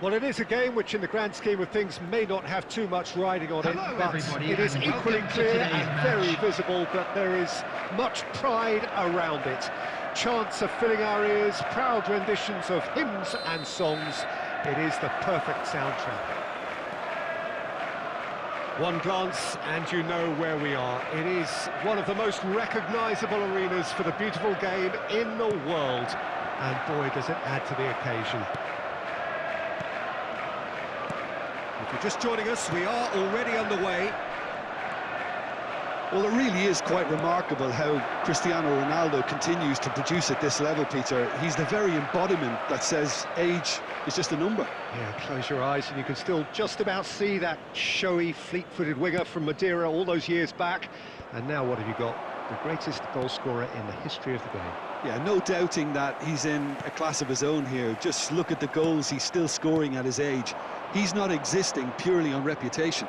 Well, it is a game which in the grand scheme of things may not have too much riding on it, but it is equally clear and very visible that there is much pride around it. Chants are filling our ears, proud renditions of hymns and songs. It is the perfect soundtrack. One glance and you know where we are. It is one of the most recognisable arenas for the beautiful game in the world. And boy, does it add to the occasion. If you're just joining us, we are already underway. Well, it really is quite remarkable how Cristiano Ronaldo continues to produce at this level, Peter. He's the very embodiment that says age is just a number. Yeah, close your eyes and you can still just about see that showy, fleet-footed winger from Madeira all those years back. And now what have you got? The greatest goal scorer in the history of the game. Yeah, no doubting that he's in a class of his own here. Just look at the goals he's still scoring at his age. He's not existing purely on reputation.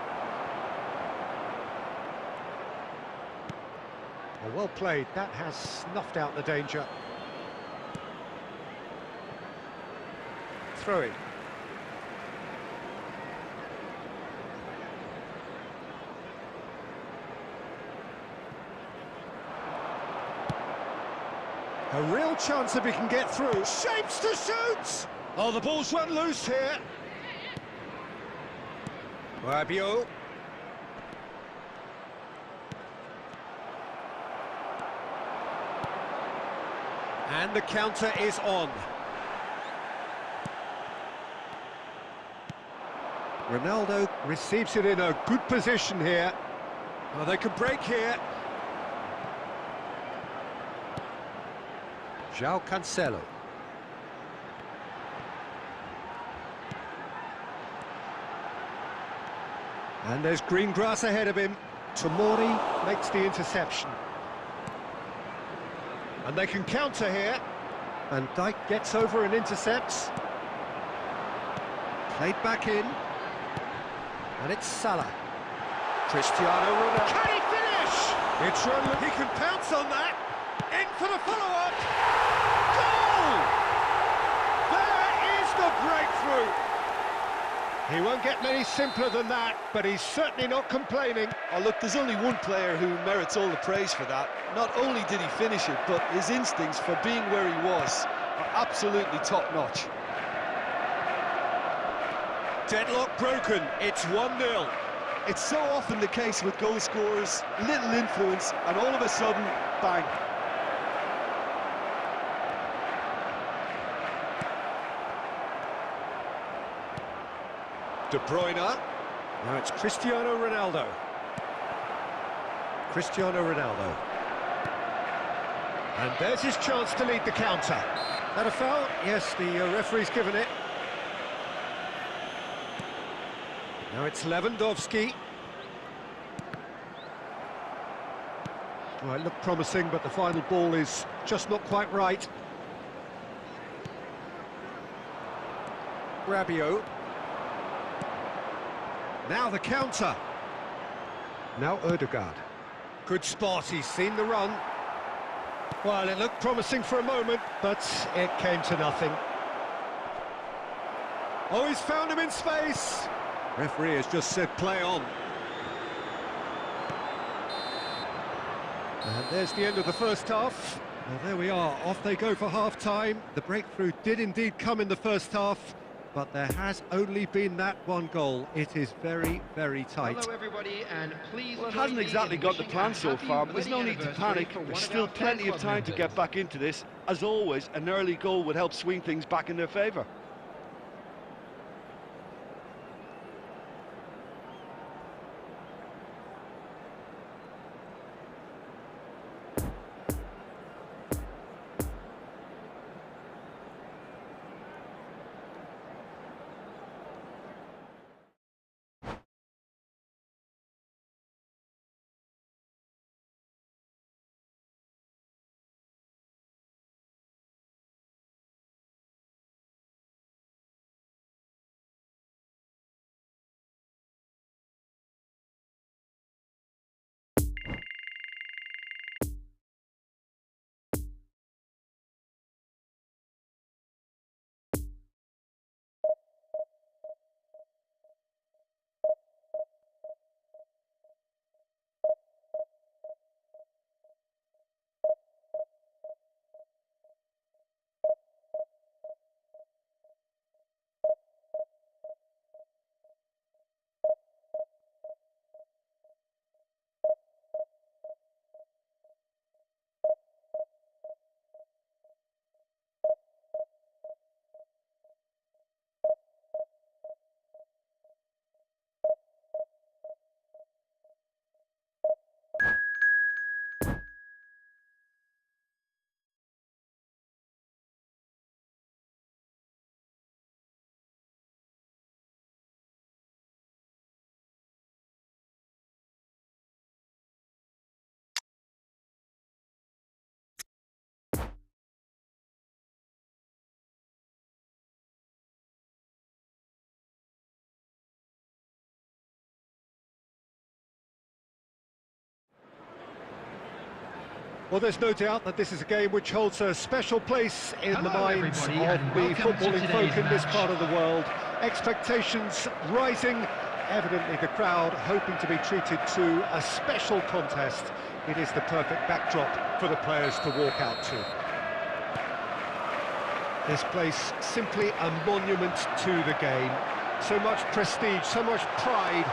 Well played, that has snuffed out the danger. Throw it. A real chance if he can get through. Shapes to shoot! Oh, the ball's run loose here. Rabiot. And the counter is on. Ronaldo receives it in a good position here. Oh, they could break here. João Cancelo. And there's green grass ahead of him. Tomori makes the interception. And they can counter here. And Dijk gets over and intercepts. Played back in. And it's Salah. Cristiano Ronaldo. Can he finish? It's Ronaldo. He can pounce on that. In for the follow-up. Goal! There is the breakthrough. He won't get many simpler than that, but he's certainly not complaining. Oh, look, there's only one player who merits all the praise for that. Not only did he finish it, but his instincts for being where he was are absolutely top-notch. Deadlock broken, it's 1-0. It's so often the case with goal scorers, little influence, and all of a sudden, bang. De Bruyne. Now it's Cristiano Ronaldo. Cristiano Ronaldo. And there's his chance to lead the counter. That a foul? Yes, the referee's given it. Now it's Lewandowski. Well, it looked promising, but the final ball is just not quite right. Rabiot. Now the counter. Now Ødegaard. Good spot, he's seen the run. Well, it looked promising for a moment, but it came to nothing. Oh, he's found him in space. Referee has just said play on. And there's the end of the first half. Well, there we are, off they go for half-time. The breakthrough did indeed come in the first half, but there has only been that one goal. It is very, very tight. Hello everybody, and please. Well, it hasn't exactly got the plan so far, but there's no need to panic. There's still plenty of time to get back into this. As always, an early goal would help swing things back in their favour. Well, there's no doubt that this is a game which holds a special place in the minds of the footballing folk in this part of the world. Expectations rising, evidently the crowd hoping to be treated to a special contest. It is the perfect backdrop for the players to walk out to. This place simply a monument to the game. So much prestige, so much pride,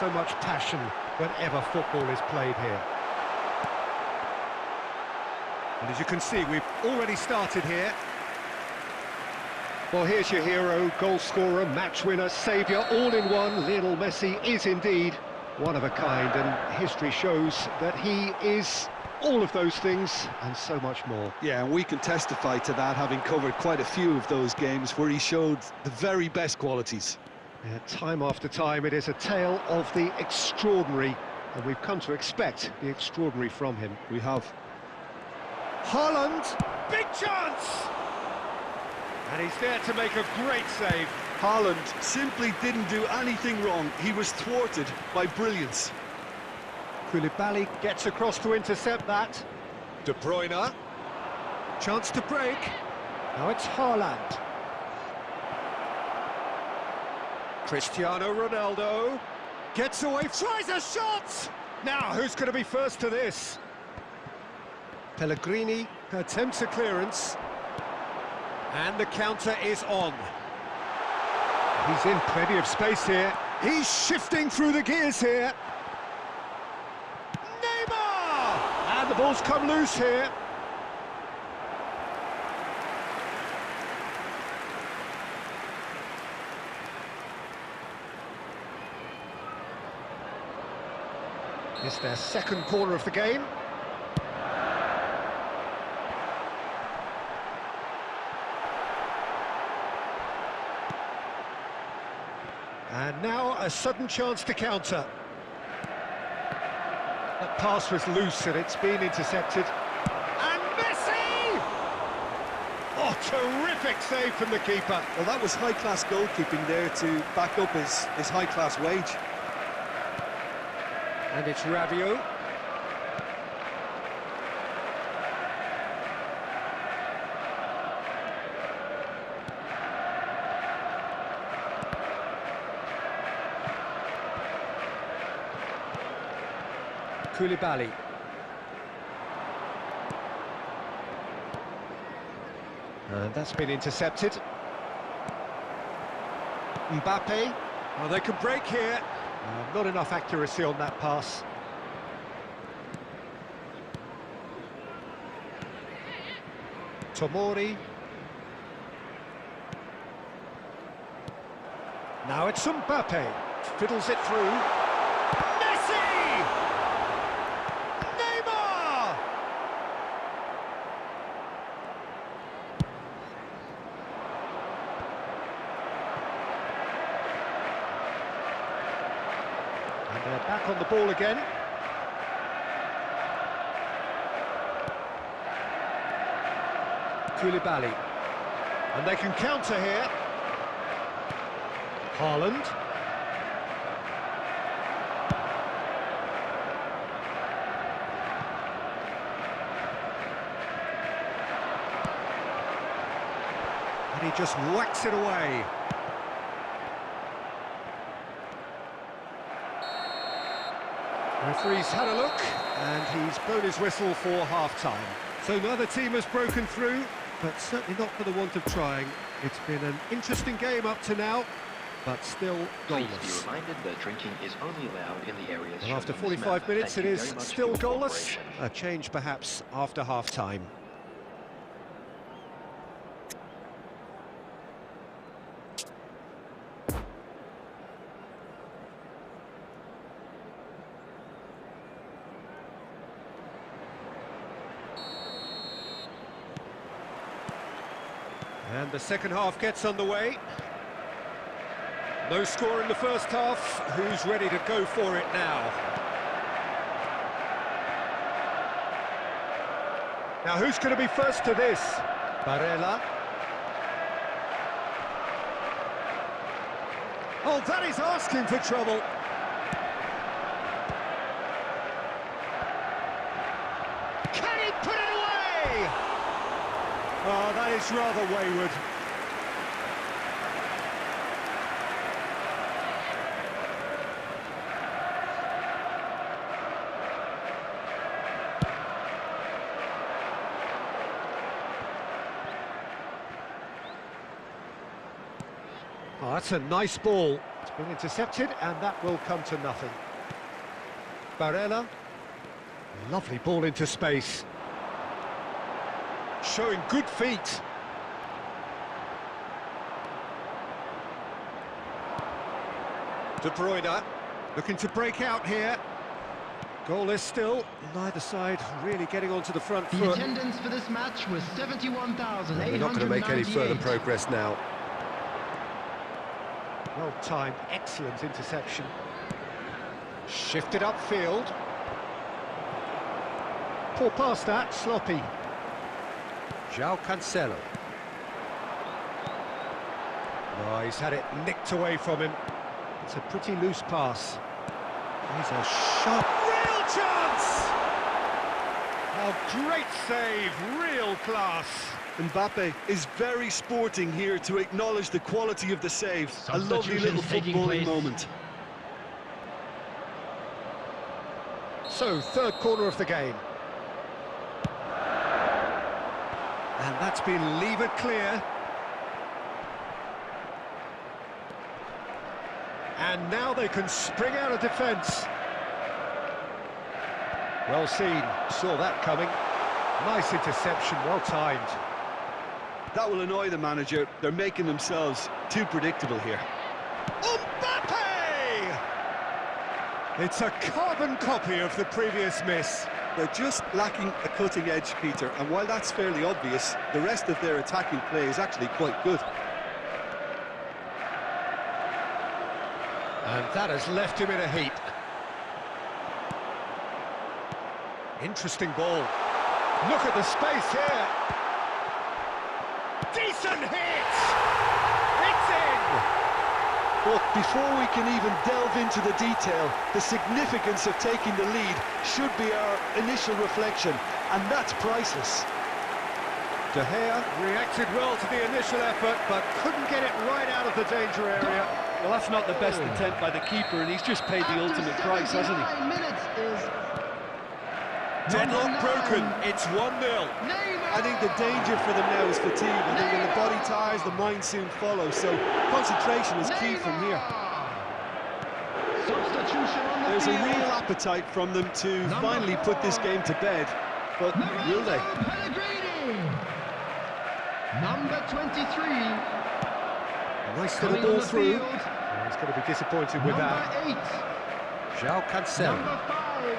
so much passion whenever football is played here. And as you can see, we've already started here. Well, here's your hero, goal scorer, match winner, saviour, all in one. Lionel Messi is indeed one of a kind, and history shows that he is all of those things and so much more. Yeah, and we can testify to that, having covered quite a few of those games where he showed the very best qualities. Yeah, time after time, it is a tale of the extraordinary, and we've come to expect the extraordinary from him. We have. Haaland, big chance! And he's there to make a great save. Haaland simply didn't do anything wrong. He was thwarted by brilliance. Koulibaly gets across to intercept that. De Bruyne. Chance to break. Now it's Haaland. Cristiano Ronaldo. Gets away, tries a shot! Now, who's going to be first to this? Pellegrini attempts a clearance. And the counter is on. He's in plenty of space here. He's shifting through the gears here. Neymar! And the ball's come loose here. It's their second corner of the game. And now a sudden chance to counter. That pass was loose and it's been intercepted. And Messi! Oh, terrific save from the keeper. Well, that was high-class goalkeeping there to back up his high-class wage. And it's Rabiot. Koulibaly. And that's been intercepted. Mbappe. Oh, they can break here. Not enough accuracy on that pass. Tomori. Now it's Mbappe. Fiddles it through. Messi! Neymar! And they're back on the ball again. Koulibaly. And they can counter here. Haaland. And he just whacks it away. Referee's had a look, and he's blown his whistle for half-time. So neither team has broken through, but certainly not for the want of trying. It's been an interesting game up to now, but still goalless. Please be reminded that drinking is only allowed in the areas. And after 45 minutes, it is still goalless. A change perhaps after half-time. And the second half gets underway. No score in the first half. Who's ready to go for it now? Now, who's going to be first to this? Barella. Oh, that is asking for trouble. Can he Oh, that is rather wayward. Oh, that's a nice ball. It's been intercepted, and that will come to nothing. Barella. Lovely ball into space. Showing good feet. De Bruyne looking to break out here. Goalless still. Neither side really getting onto the front The foot. attendance for this match was 71,898. We're not going to make any further progress now. Well timed, excellent interception. Shifted upfield. Poor pass that, sloppy. João Cancelo. Oh, he's had it nicked away from him. It's a pretty loose pass. He's a shot. Real chance! Oh, great save, real class. Mbappe is very sporting here to acknowledge the quality of the save. A lovely little footballing moment. So, third corner of the game. And that's been levered clear. And now they can spring out of defence. Well seen, saw that coming. Nice interception, well timed. That will annoy the manager. They're making themselves too predictable here. Mbappe! It's a carbon copy of the previous miss. They're just lacking a cutting edge, Peter, and while that's fairly obvious, the rest of their attacking play is actually quite good. And that has left him in a heap. Interesting ball. Look at the space here. Decent hit! It's in! But before we can even delve into the detail, the significance of taking the lead should be our initial reflection, and that's priceless. De Gea reacted well to the initial effort, but couldn't get it right out of the danger area. Well, that's not the best attempt by the keeper, and he's just paid the ultimate price, hasn't he? Minutes is Deadlock broken, it's 1-0. I think the danger for them now is fatigue. I think when the body tires, the mind soon follows, so concentration is key from here. Substitution on the There's a field. real appetite from them to finally put this game to bed, but will they? Pellegrini. Number 23. Nice Coming little on ball the through. field. Oh, he's going to be disappointed with that. Number 8. João Cancelo. Number 5.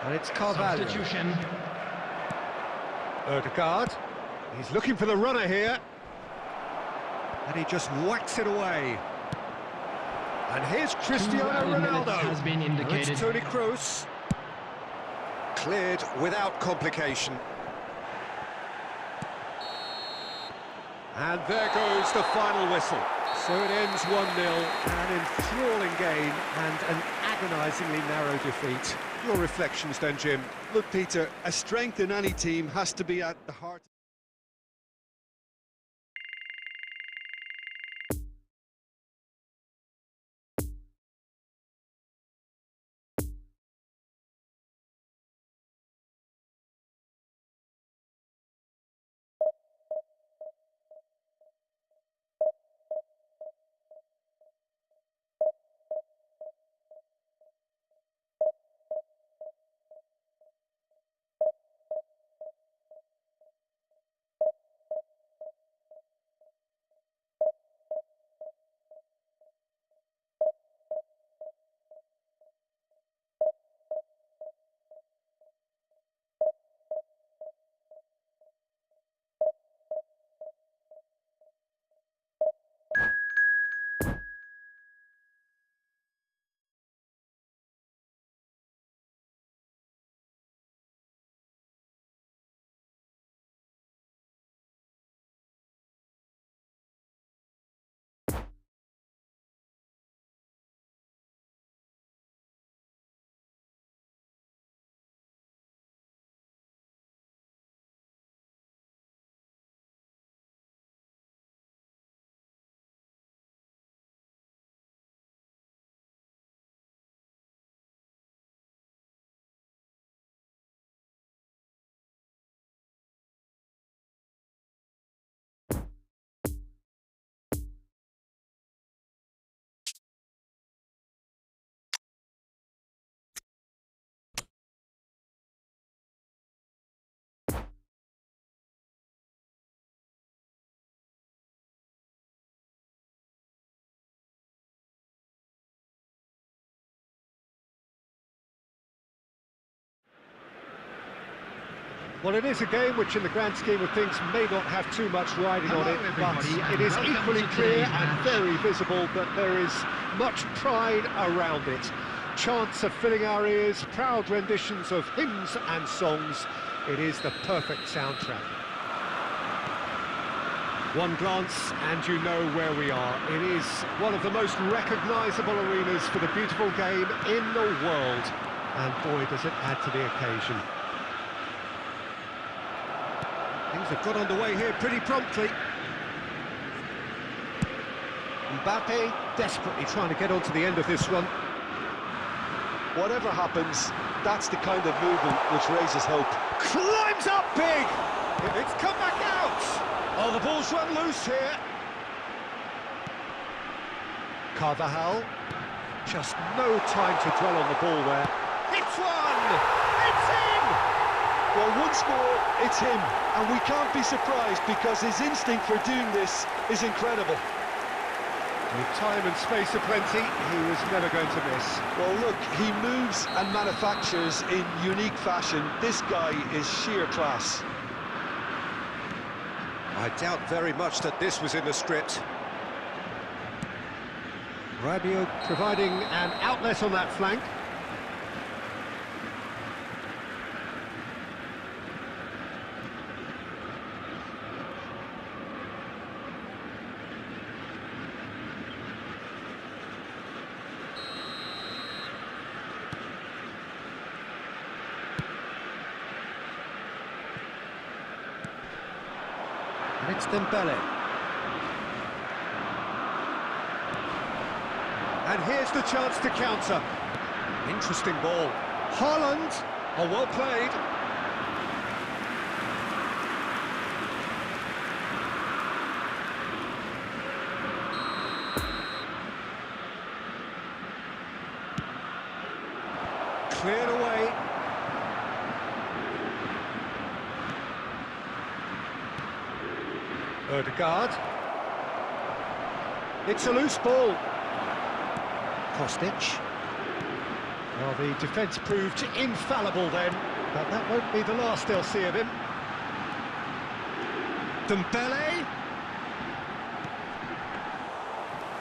And it's Carvalho. Substitution. Odegaard. He's looking for the runner here. And he just whacks it away. And here's Cristiano 2 added minutes Ronaldo. has been And indicated. it's Toni Kroos. Cleared without complication. And there goes the final whistle. So it ends 1-0, an enthralling game and an agonisingly narrow defeat. Your reflections then, Jim? Look, Peter, a strength in any team has to be at the heart. Well, it is a game which in the grand scheme of things may not have too much riding on it, but it is equally clear and very visible that there is much pride around it. Chants are filling our ears, proud renditions of hymns and songs. It is the perfect soundtrack. One glance and you know where we are. It is one of the most recognisable arenas for the beautiful game in the world. And boy, does it add to the occasion. Things have got underway here pretty promptly. Mbappe desperately trying to get onto the end of this run. Whatever happens, that's the kind of movement which raises hope. Climbs up big! It's come back out! Oh, the ball's run loose here. Carvajal. Just no time to dwell on the ball there. It's one! It's in! Well, once more, it's him. And we can't be surprised because his instinct for doing this is incredible. With time and space aplenty, he was never going to miss. Well, look, he moves and manufactures in unique fashion. This guy is sheer class. I doubt very much that this was in the script. Rabiot providing an outlet on that flank. And it's Dembele. And here's the chance to counter. Interesting ball. Haaland. Oh, well played. Cleared away. Odegaard. It's a loose ball. Kostic. Well, the defence proved infallible then, but that won't be the last they'll see of him. Dembele.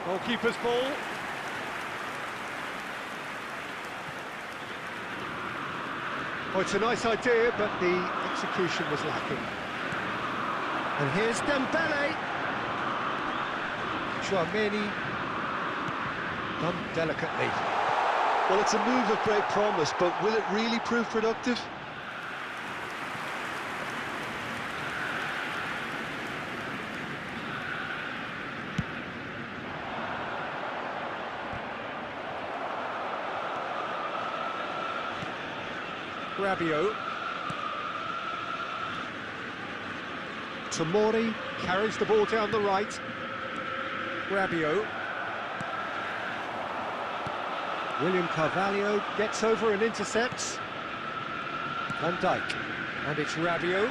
Goalkeeper's ball. Oh, it's a nice idea, but the execution was lacking. And here's Dembele. Chouameni. Done delicately. Well, it's a move of great promise, but will it really prove productive? Rabiot. Tomori carries the ball down the right. Rabiot. William Carvalho gets over and intercepts. Van Dijk. And it's Rabiot.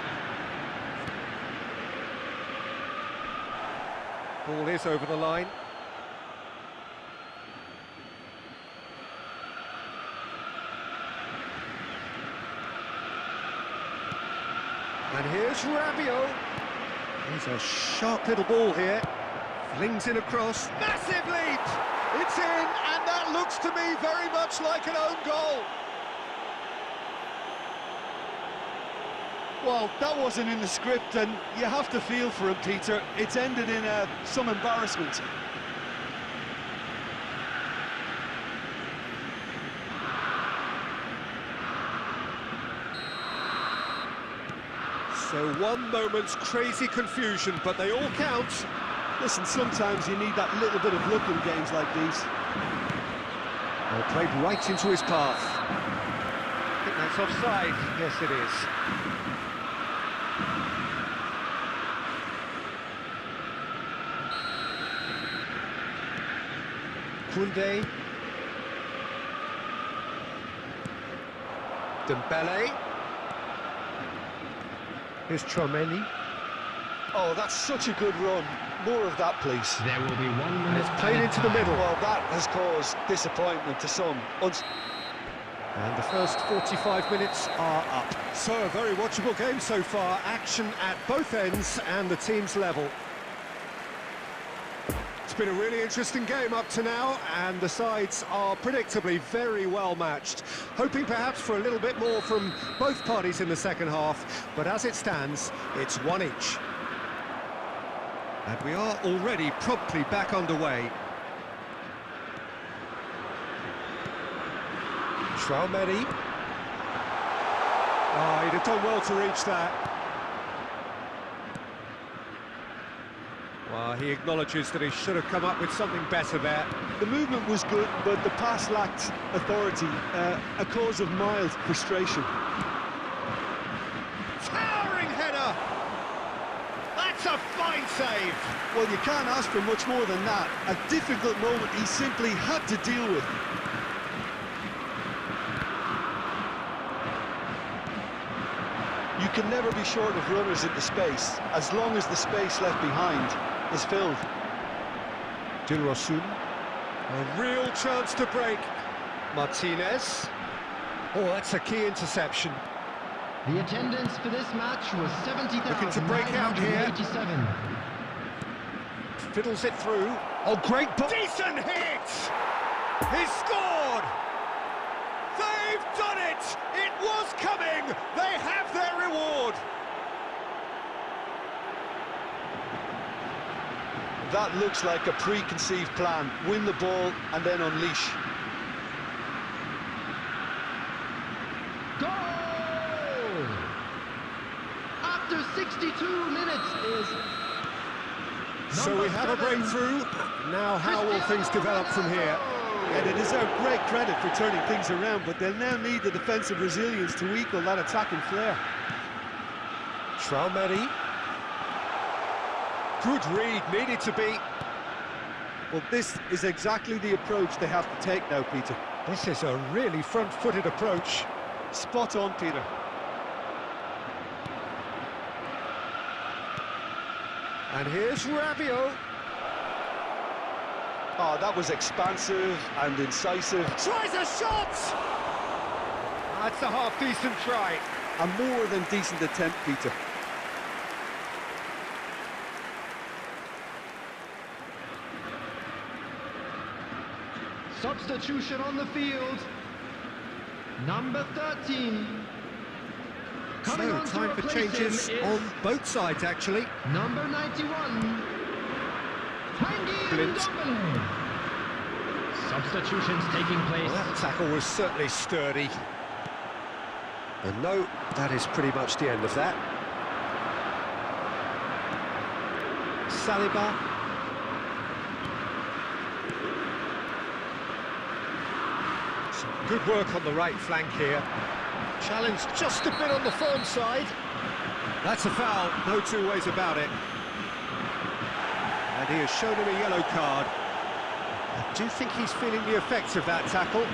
Ball is over the line. And here's Rabiot. He's a sharp little ball here. Flings in across. Massive leap! It's in, and that looks to me very much like an own goal. Well, that wasn't in the script, and you have to feel for him, Peter. It's ended in some embarrassment. So one moment's crazy confusion, but they all count. Listen, sometimes you need that little bit of luck in games like these. Well, played right into his path. I think that's offside. Yes, it is. Koundé. Dembele. Here's Chouameni. Oh, that's such a good run. More of that, please. There will be 1 minute. And it's played into the middle. Well, that has caused disappointment to some. And the first 45 minutes are up. So, a very watchable game so far. Action at both ends and the team's level. It's been a really interesting game up to now, and the sides are predictably very well matched. Hoping perhaps for a little bit more from both parties in the second half, but as it stands, it's one each. And we are already promptly back underway. Traumeri. Oh, he'd have done well to reach that. Well, he acknowledges that he should have come up with something better there. The movement was good, but the pass lacked authority, a cause of mild frustration. Towering header! That's a fine save! Well, you can't ask for much more than that. A difficult moment he simply had to deal with. You can never be short of runners into space, as long as the space left behind is filled. Dilrosun. A real chance to break. Martinez. Oh, that's a key interception. The attendance for this match was Looking to break out here. 70,987. Fiddles it through. Oh, great ball. Decent hit! He's scored! They've done it! It was coming! They have their reward! That looks like a preconceived plan. Win the ball and then unleash. Goal! After 62 minutes is... So we have a breakthrough. Now how will things develop from here? Yeah, they deserve great credit for turning things around, but they'll now need the defensive resilience to equal that attacking flair. Traumeri. Good read, needed to be. Well, this is exactly the approach they have to take now, Peter. This is a really front-footed approach. Spot on, Peter. And here's Rabiot. Oh, that was expansive and incisive. Tries a shot! That's a half-decent try. A more than decent attempt, Peter. Substitution on the field. Number 13. Coming So, on to time for replace changes him is on both sides, actually. number 91. Blint. Substitutions taking place. Well, that tackle was certainly sturdy. And no, that is pretty much the end of that. Saliba. Some good work on the right flank here. Challenge just a bit on the firm side. That's a foul, no two ways about it. And he has shown him a yellow card. I do think he's feeling the effects of that tackle.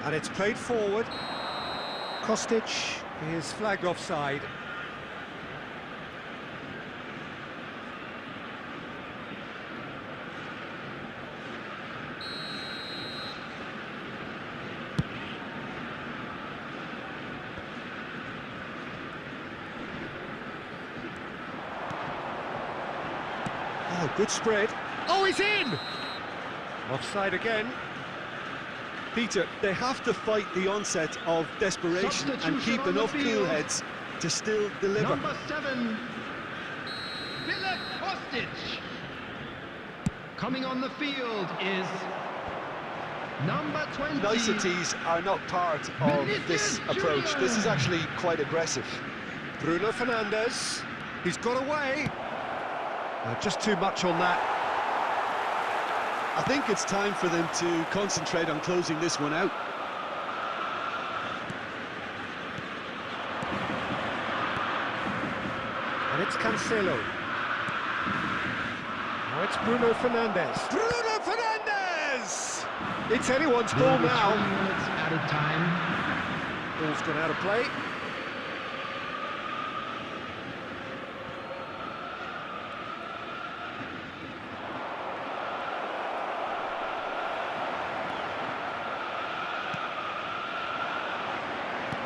And it's played forward. Kostic is flagged offside. Oh, good spread. Oh, he's in! Offside again. Peter, they have to fight the onset of desperation and keep enough cool heads to still deliver. Number 7. Philip Kostic. Coming on the field is number 20. Niceties are not part of this approach. This is actually quite aggressive. Bruno Fernandes. He's got away. Just too much on that. I think it's time for them to concentrate on closing this one out. And it's Cancelo. Now it's Bruno Fernandes. Bruno Fernandes! It's anyone's There ball will be now. 3 minutes added time. Ball's gone out of play.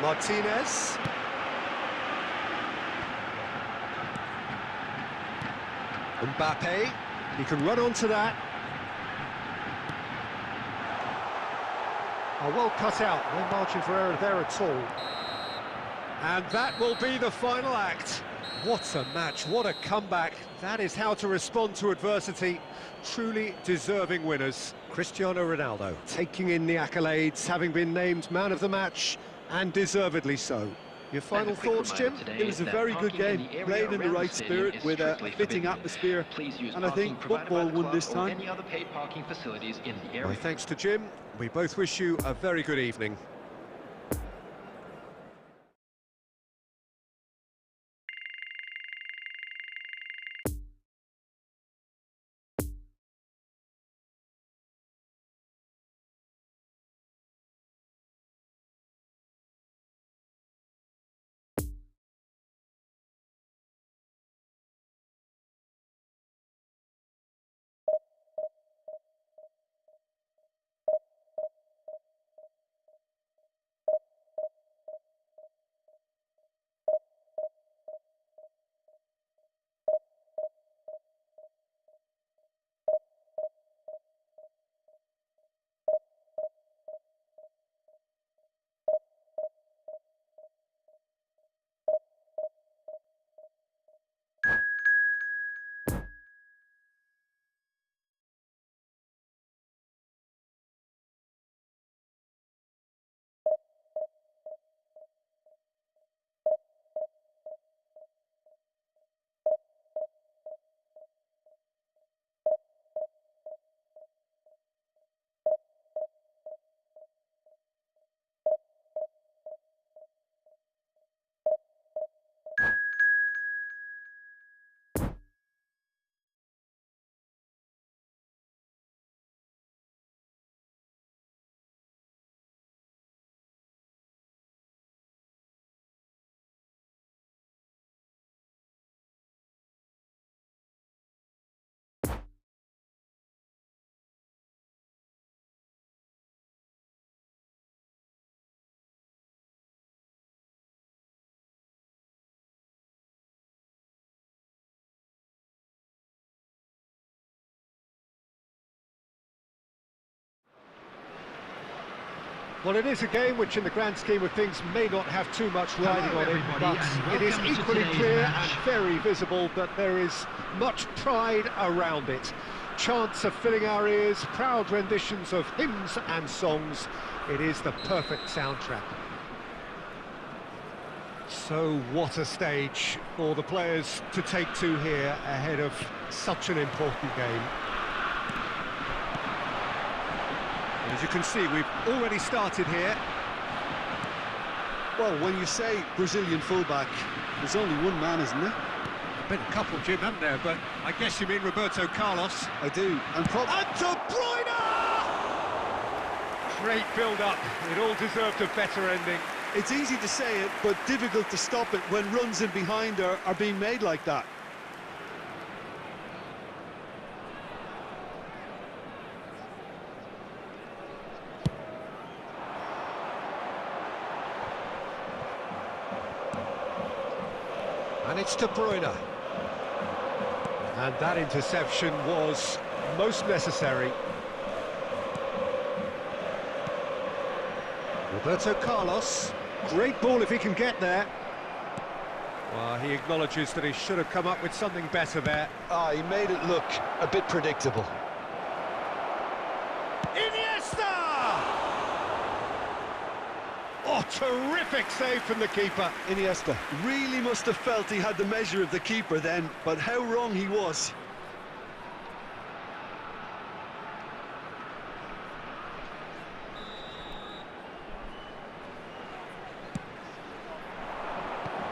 Martinez. Mbappe. He can run onto that. Oh, well cut out. No margin for error there at all. And that will be the final act. What a match, what a comeback. That is how to respond to adversity. Truly deserving winners. Cristiano Ronaldo taking in the accolades, having been named man of the match, and deservedly so. Your final thoughts, Jim? It was a very good game, played in the right spirit with a fitting atmosphere, and I think football won this time. Any other paid parking facilities in the area. My thanks to Jim. We both wish you a very good evening. Well, it is a game which, in the grand scheme of things, may not have too much riding on it, but it is equally clear and very visible that there is much pride around it. Chants are filling our ears, proud renditions of hymns and songs. It is the perfect soundtrack. So what a stage for the players to take to here ahead of such an important game. As you can see, we've already started here. Well, when you say Brazilian fullback, there's only one man, isn't there? Been a couple, Jim, haven't there? But I guess you mean Roberto Carlos. I do, and De Bruyne! Great build-up. It all deserved a better ending. It's easy to say it, but difficult to stop it when runs in behind are being made like that. And it's De Bruyne. And that interception was most necessary. Roberto Carlos. Great ball if he can get there. Well, he acknowledges that he should have come up with something better there. He made it look a bit predictable. Iniesta! Oh, terrific save from the keeper. Iniesta really must have felt he had the measure of the keeper then, but how wrong he was.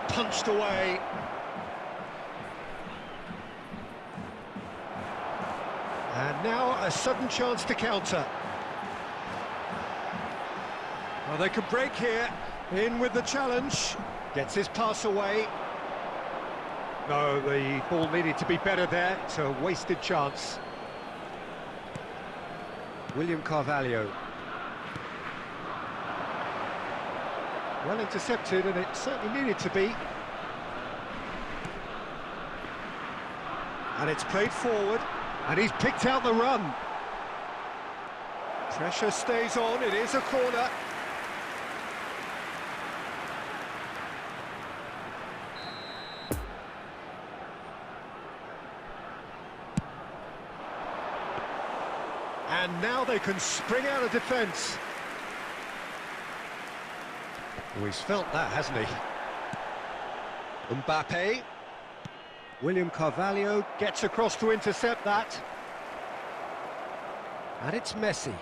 Punched away. And now a sudden chance to counter. Well, they could break here. In with the challenge. Gets his pass away. No, the ball needed to be better there. It's a wasted chance. William Carvalho. Well intercepted, and it certainly needed to be. And it's played forward, and he's picked out the run. Pressure stays on, it is a corner. And now they can spring out of defence. Oh, he's felt that, hasn't he? Mbappe. William Carvalho gets across to intercept that. And it's Messi.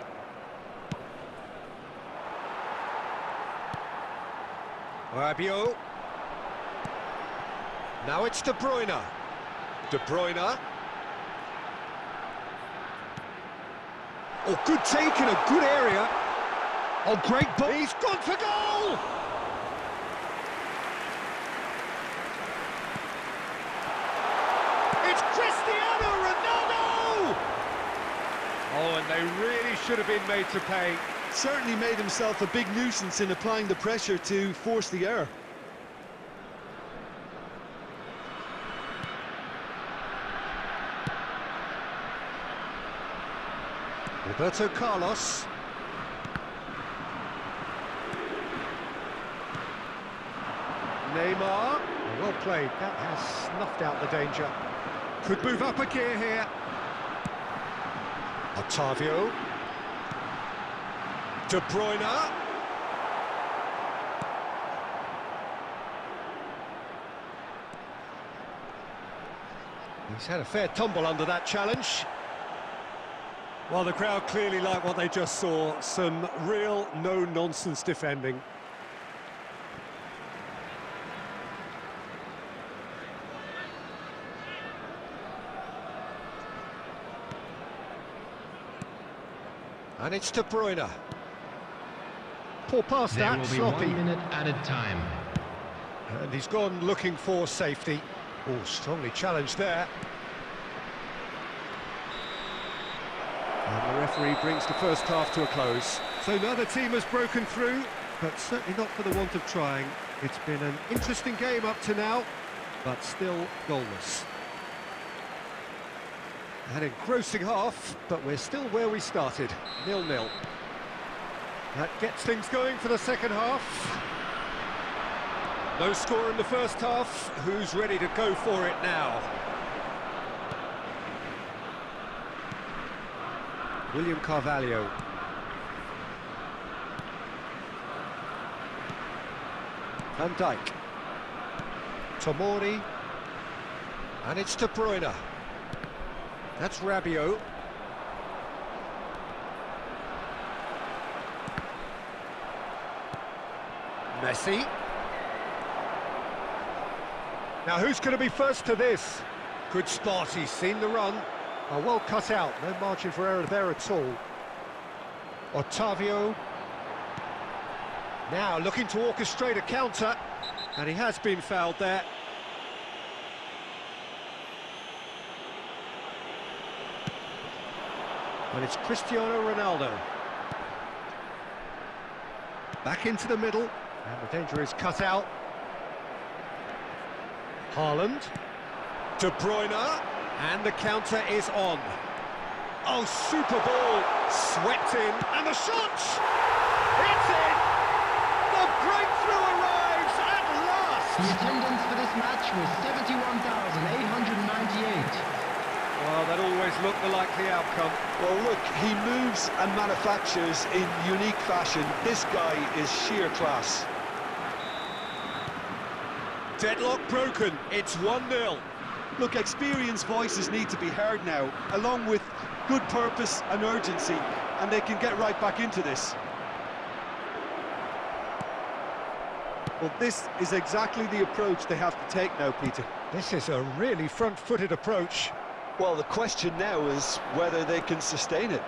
Rabiot. Now it's De Bruyne. De Bruyne. Oh, good take in a good area. Oh, great ball. He's gone for goal! It's Cristiano Ronaldo! Oh, and they really should have been made to pay. Certainly made himself a big nuisance in applying the pressure to force the error. Roberto Carlos. Neymar. Well played. That has snuffed out the danger. Could move up a gear here. Otavio. De Bruyne. He's had a fair tumble under that challenge. Well, the crowd clearly like what they just saw. Some real no-nonsense defending. And it's De Bruyne. Poor pass There that, will be sloppy. 1 minute added time. And he's gone looking for safety. Oh, strongly challenged there. And the referee brings the first half to a close. So neither team has broken through, but certainly not for the want of trying. It's been an interesting game up to now, but still goalless. An engrossing half, but we're still where we started, 0-0. That gets things going for the second half. No score in the first half. Who's ready to go for it now? William Carvalho. Van Dijk. Tomori. And it's De Bruyne. That's Rabiot. Messi. Now who's going to be first to this? Good spot, he's seen the run. Oh, well cut out, no margin for error there at all. Otavio. Now looking to orchestrate a counter, and he has been fouled there. And it's Cristiano Ronaldo. Back into the middle, and the danger is cut out. Haaland. De Bruyne. And the counter is on. Oh, super ball. Swept in. And the shot! It's in! The breakthrough arrives at last! The attendance for this match was 71,898. Well, that always looked the likely outcome. Well, look, he moves and manufactures in unique fashion. This guy is sheer class. Deadlock broken. It's 1-0. Look, experienced voices need to be heard now, along with good purpose and urgency, and they can get right back into this. Well, this is exactly the approach they have to take now, Peter. This is a really front-footed approach. Well, the question now is whether they can sustain it.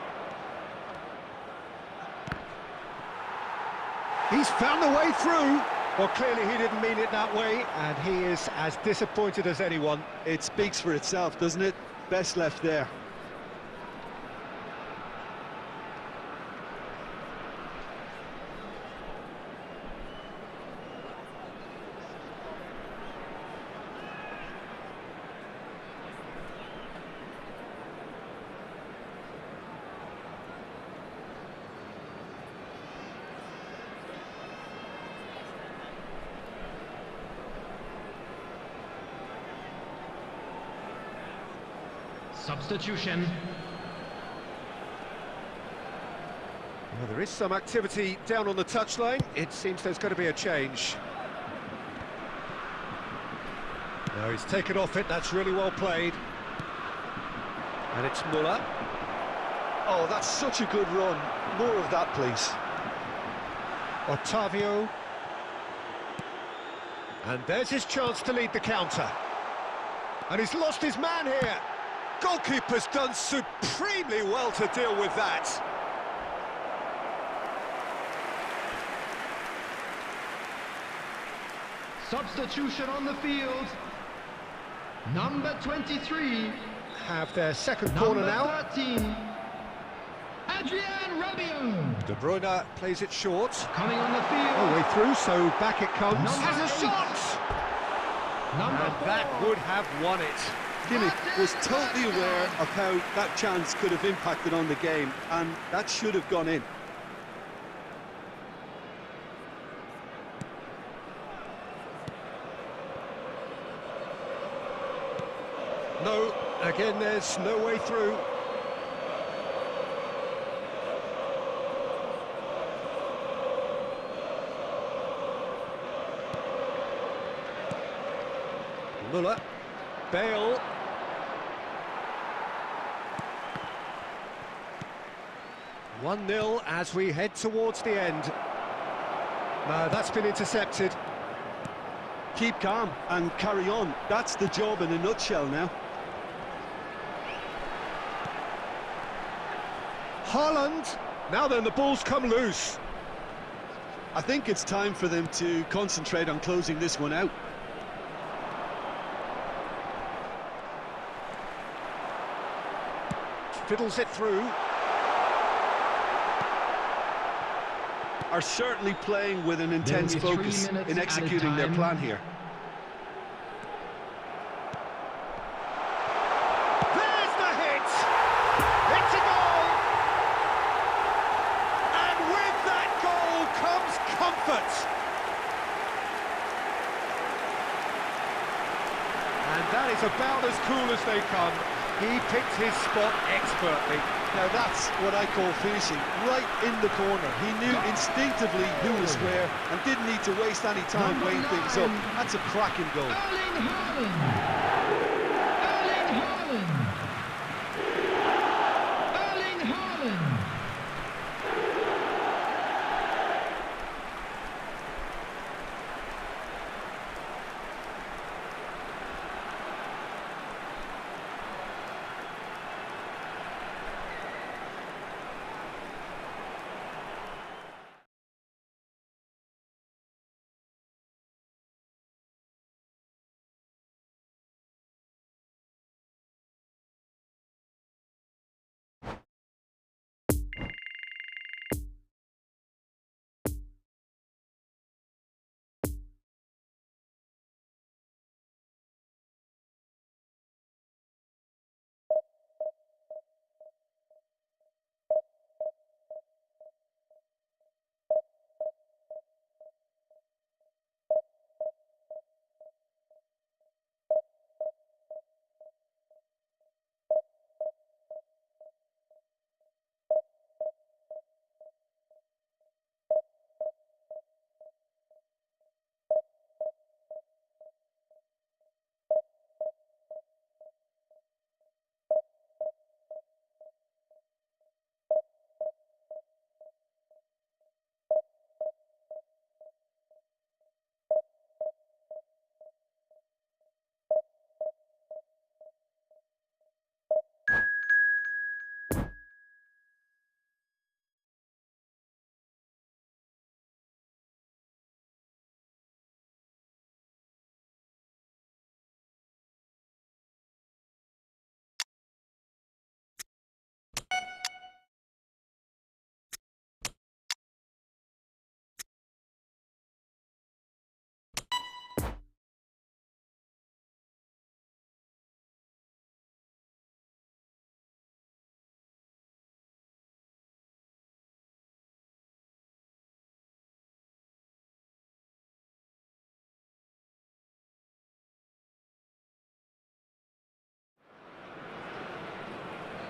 He's found the way through. Well, clearly he didn't mean it that way, and he is as disappointed as anyone. It speaks for itself, doesn't it? Best left there. Substitution. Well, there is some activity down on the touchline. It seems there's going to be a change. No, he's taken off it. That's really well played. And it's Muller. Oh, that's such a good run. More of that, please. Otavio. And there's his chance to lead the counter. And he's lost his man here. Goalkeeper's done supremely well to deal with that. Substitution on the field. Number 23. Have their second corner Number now. 13. Adrian Rabiot. De Bruyne plays it short. Coming on the All field. the way through, so back it comes. Number Has a 8. shot! Number And that 4. would have won it. Kimmich was totally aware of how that chance could have impacted on the game, and that should have gone in. No, again, there's no way through. Muller. Bale. One 0 as we head towards the end. No, that's been intercepted. Keep calm and carry on. That's the job in a nutshell now. Haaland. Now then, the ball's come loose. I think it's time for them to concentrate on closing this one out. Fiddles it through. Are certainly playing with an intense There'll be 3 focus minutes in at a executing their time. plan here. There's the hit! It's a goal! And with that goal comes comfort! And that is about as cool as they come. He picked his spot expertly. Now that's what I call finishing, right in the corner. He knew instinctively who was where and didn't need to waste any time weighing things up. That's a cracking goal. Erling Haaland.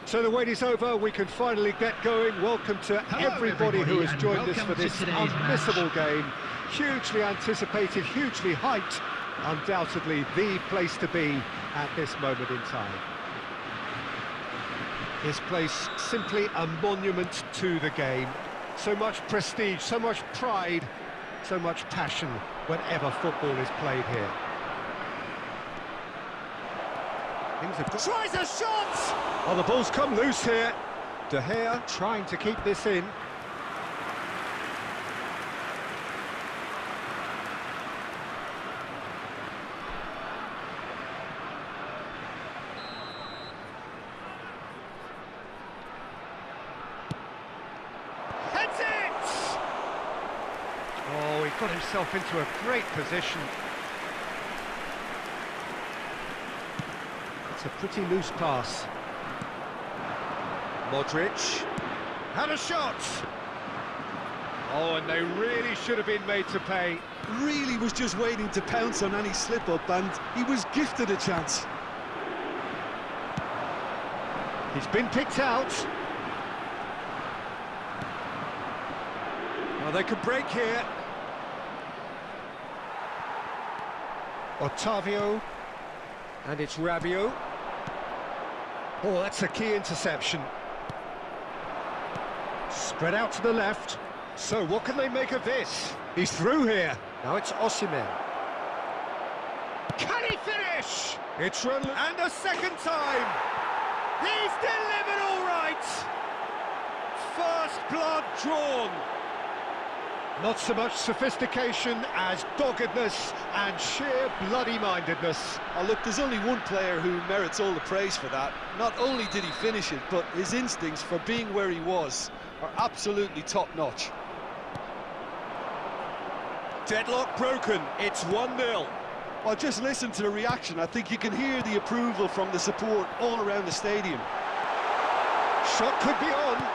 So the wait is over, we can finally get going. Welcome to everybody who has joined us for this unmissable game. Hugely anticipated, hugely hyped, undoubtedly the place to be at this moment in time. This place simply a monument to the game. So much prestige, so much pride, so much passion whenever football is played here. Things have got... Tries a shot! Oh, the ball's come loose here. De Gea trying to keep this in. Heads it! Oh, he got himself into a great position. It's a pretty loose pass. Modric had a shot. Oh, and they really should have been made to pay. Really was just waiting to pounce on any slip-up, and he was gifted a chance. He's been picked out. Well, they could break here. Otavio. And it's Rabiot. Oh, that's a key interception. Spread out to the left. So what can they make of this? He's through here. Now it's Osimhen. Can he finish? It's Ronaldo. And a second time. He's delivered all right. First blood drawn. Not so much sophistication as doggedness and sheer bloody-mindedness. Oh, look, there's only one player who merits all the praise for that. Not only did he finish it, but his instincts for being where he was are absolutely top-notch. Deadlock broken, it's 1-0. Well, just listen to the reaction. I think you can hear the approval from the support all around the stadium. Shot could be on.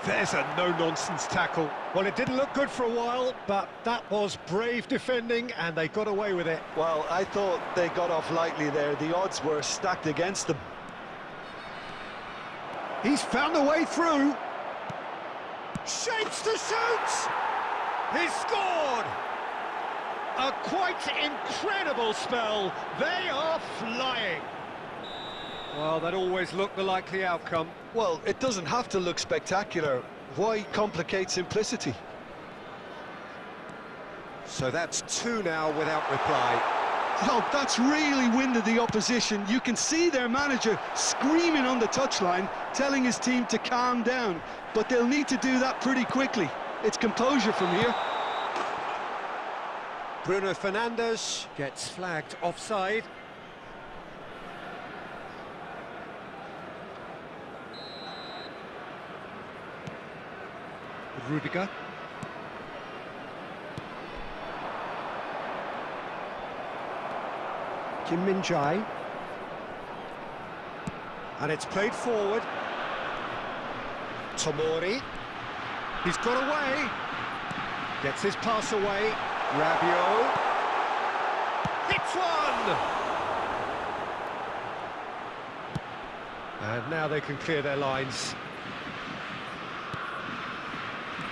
There's a no-nonsense tackle. Well, it didn't look good for a while, but that was brave defending, and they got away with it. Well, I thought they got off lightly there. The odds were stacked against them. He's found a way through. Shapes to shoot! He's scored! A quite incredible spell. They are flying. Well, that always looked the likely outcome. Well, it doesn't have to look spectacular. Why complicate simplicity? So that's 2 now without reply. Oh, that's really winded the opposition. You can see their manager screaming on the touchline, telling his team to calm down. But they'll need to do that pretty quickly. It's composure from here. Bruno Fernandes gets flagged offside. Rudiger. Kim Min-jae. And it's played forward. Tomori. He's got away. Gets his pass away. Rabiot. Hits one! And now they can clear their lines.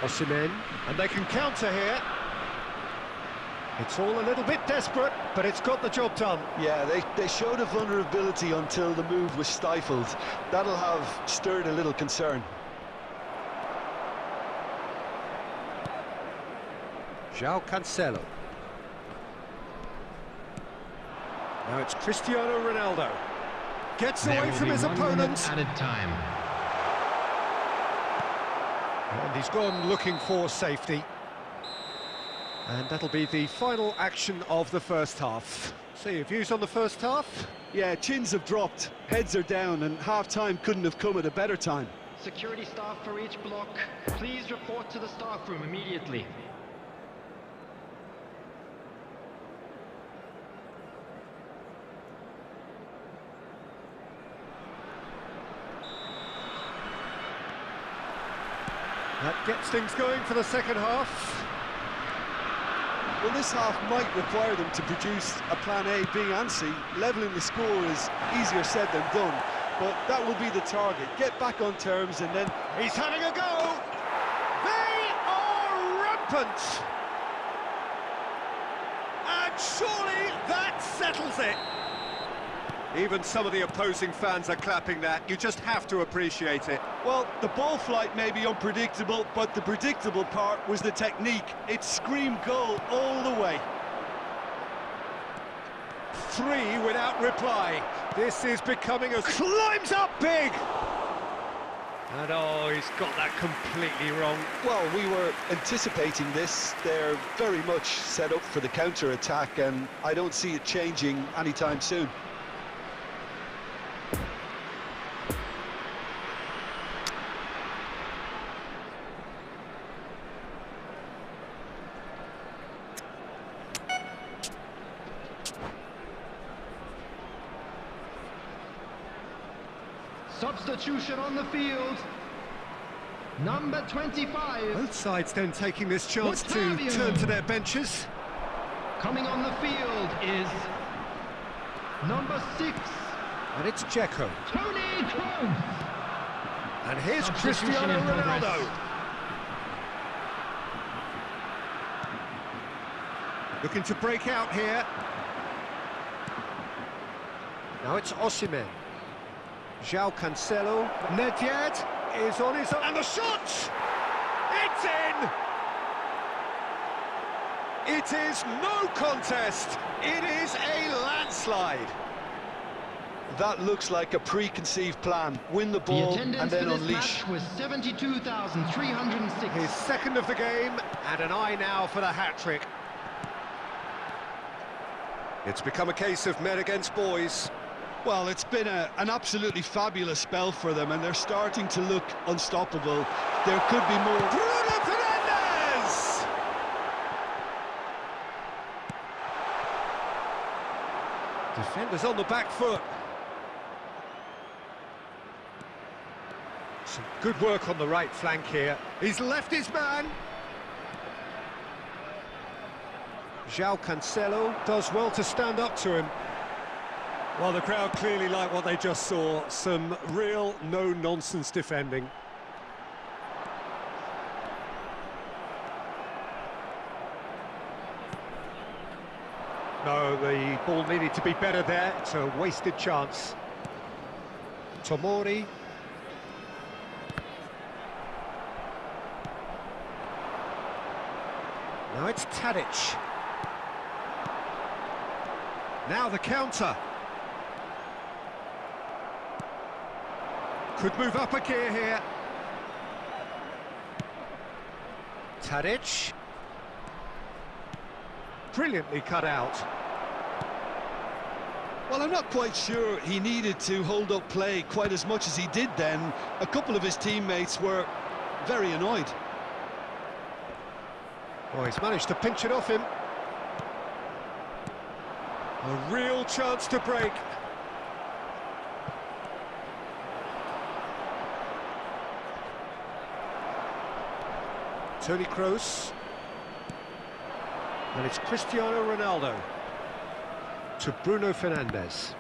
Osimhen, and they can counter here. It's all a little bit desperate, but it's got the job done. Yeah, they showed a vulnerability until the move was stifled. That'll have stirred a little concern. João Cancelo. Now it's Cristiano Ronaldo. Gets away from his opponent. Added time. And he's gone looking for safety. And that'll be the final action of the first half. So your views on the first half? Yeah, chins have dropped, heads are down, and half-time couldn't have come at a better time. Security staff for each block, please report to the staff room immediately. That gets things going for the second half. Well, this half might require them to produce a plan A, B and C. Levelling the score is easier said than done. but that will be the target. Get back on terms and then... He's having a go! They are rampant! And surely that settles it! Even some of the opposing fans are clapping that. You just have to appreciate it. Well, the ball flight may be unpredictable, but the predictable part was the technique. It screamed goal all the way. 3 without reply. This is becoming a... Climbs up big! And oh, he's got that completely wrong. Well, we were anticipating this. They're very much set up for the counter-attack, and I don't see it changing anytime soon. Substitution on the field. Number 25. Both sides then taking this chance to turn to their benches. Coming on the field is number 6. And it's Dzeko. Toni Kroos. And here's Substitution Cristiano in progress. Ronaldo. Looking to break out here. Now it's Osimhen. João Cancelo. Nedved is on his own. And the shot! It's in! It is no contest. It is a landslide. That looks like a preconceived plan. Win the The ball attendance and then for this unleash. match was 72,306. His second of the game, and an eye now for the hat-trick. It's become a case of men against boys. Well, it's been an absolutely fabulous spell for them, and they're starting to look unstoppable. There could be more. Bruno Fernandes! Defenders on the back foot. Some good work on the right flank here. He's left his man. João Cancelo does well to stand up to him. Well, the crowd clearly like what they just saw. Some real no-nonsense defending. No, the ball needed to be better there. It's a wasted chance. Tomori. Now it's Tadic. Now the counter. Could move up a gear here. Tadic. Brilliantly cut out. Well, I'm not quite sure he needed to hold up play quite as much as he did then. A couple of his teammates were very annoyed. Oh, he's managed to pinch it off him. A real chance to break. Toni Kroos. And it's Cristiano Ronaldo to Bruno Fernandes.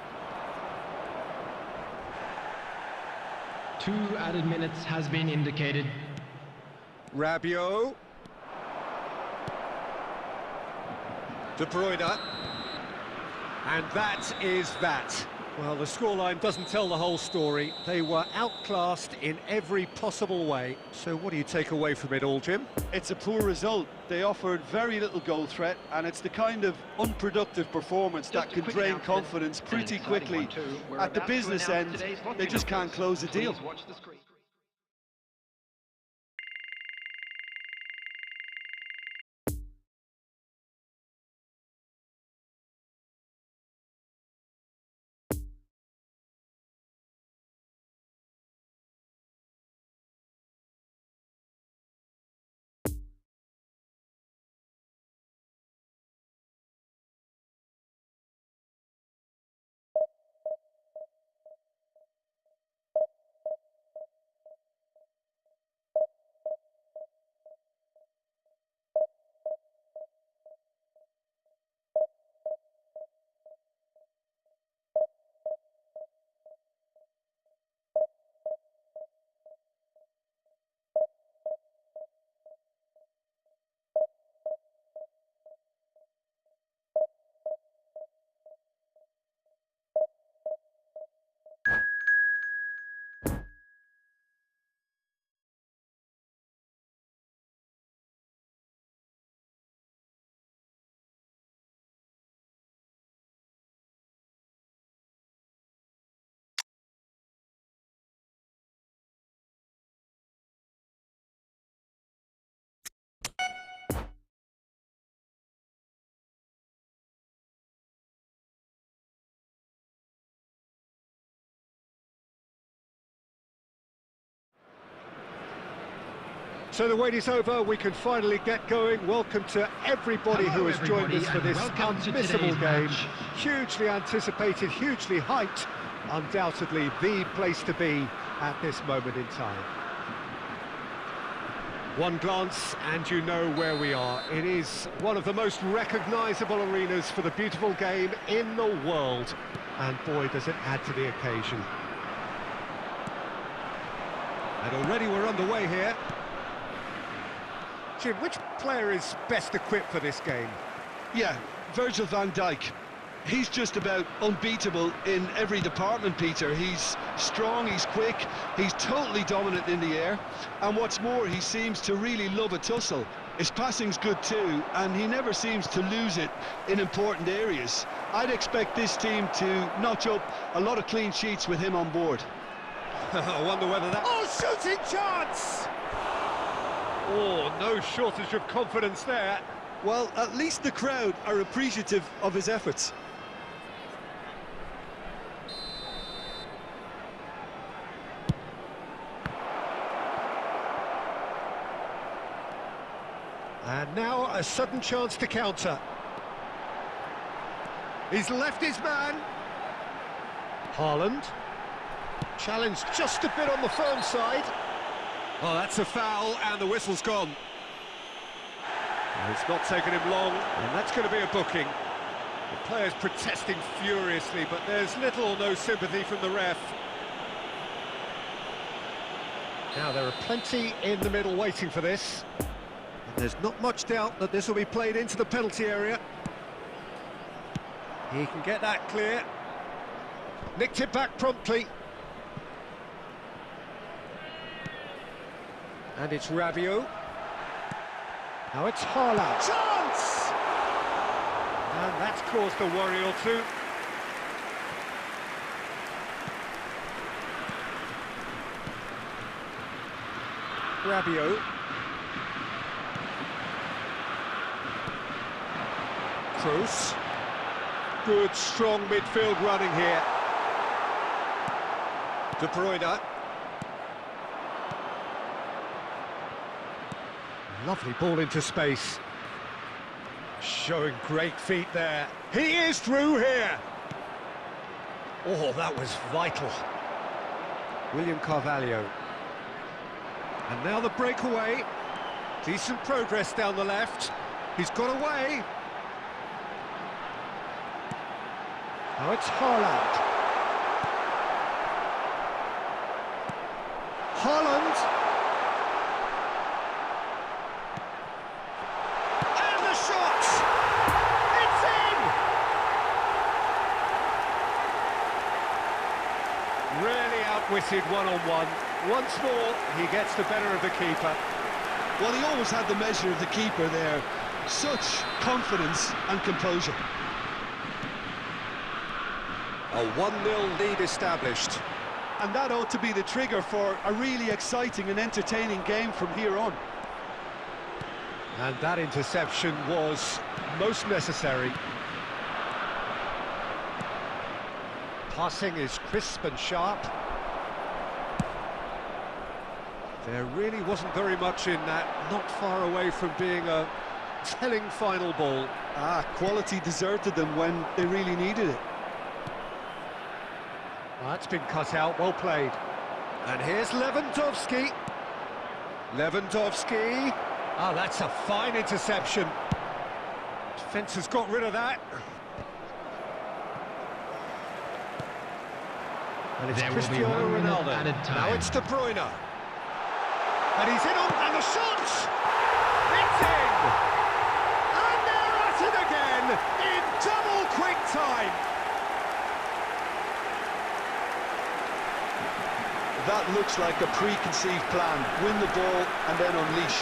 2 added minutes has been indicated. Rabiot. De Bruyne. And that is that. Well, the scoreline doesn't tell the whole story. They were outclassed in every possible way. So what do you take away from it all, Jim? It's a poor result. They offered very little goal threat, and it's the kind of unproductive performance that can drain confidence pretty quickly. At the business end, they just can't close the deal. So the wait is over, we can finally get going. Welcome to everybody who has joined us for this unmissable game. Hugely anticipated, hugely hyped. Undoubtedly the place to be at this moment in time. One glance and you know where we are. It is one of the most recognisable arenas for the beautiful game in the world. And boy, does it add to the occasion. And already we're underway here. Jim, which player is best equipped for this game? Yeah, Virgil van Dijk. He's just about unbeatable in every department, Peter. He's strong, he's quick, he's totally dominant in the air. And what's more, he seems to really love a tussle. His passing's good too, and he never seems to lose it in important areas. I'd expect this team to notch up a lot of clean sheets with him on board. I wonder whether that... Oh, shooting chance! Oh, no shortage of confidence there. Well, at least the crowd are appreciative of his efforts. And now a sudden chance to counter. He's left his man. Haaland. Challenged just a bit on the firm side. Oh, that's a foul, and the whistle's gone. It's not taken him long, and that's going to be a booking. The player's protesting furiously, but there's little or no sympathy from the ref. Now, there are plenty in the middle waiting for this. And there's not much doubt that this will be played into the penalty area. He can get that clear. Nicked it back promptly. And it's Rabiot. Now it's Haaland. Chance! And that's caused a worry or two. Rabiot. Kroos. Good, strong midfield running here. De Bruyne. Lovely ball into space. Showing great feet there. He is through here. Oh, that was vital. William Carvalho. And now the breakaway. Decent progress down the left. He's got away. Now it's Haaland. Haaland. Really outwitted one-on-one. Once more, he gets the better of the keeper. Well, he always had the measure of the keeper there. Such confidence and composure. A 1-0 lead established. And that ought to be the trigger for a really exciting and entertaining game from here on. And that interception was most necessary. Passing is crisp and sharp. There really wasn't very much in that, not far away from being a telling final ball. Quality deserted them when they really needed it. Well, that's been cut out, well played. And here's Lewandowski. Lewandowski. Ah, that's a fine interception. Defence has got rid of that. And it's Cristiano Ronaldo. Now it's De Bruyne. And he's in on, and the shot! It's in! And they're at it again, in double quick time! That looks like a preconceived plan. Win the ball and then unleash.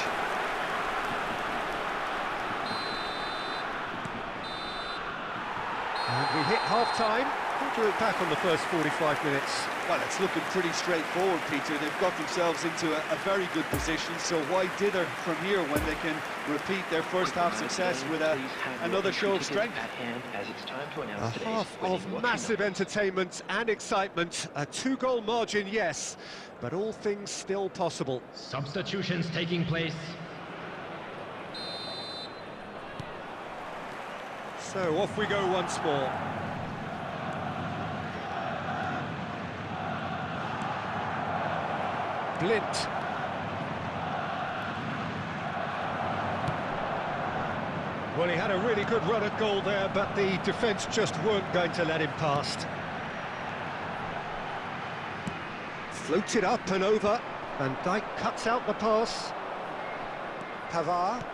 And we hit half-time. What do you look back on the first 45 minutes? Well, it's looking pretty straightforward, Peter. They've got themselves into a very good position, so why dither from here when they can repeat their first half success with another show of strength? A half of massive entertainment and excitement. A 2-goal margin, yes, but all things still possible. Substitutions taking place. So off we go once more. Blint. Well, he had a really good run at goal there, but the defence just weren't going to let him past. Floated up and over. Van Dijk cuts out the pass. Pavard.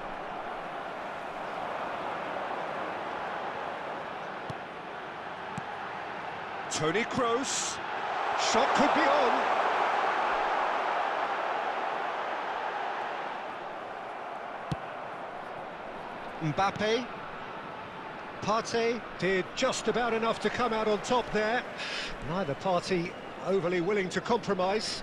Toni Kroos. Shot could be on. Mbappe. Partey did just about enough to come out on top there. Neither party overly willing to compromise.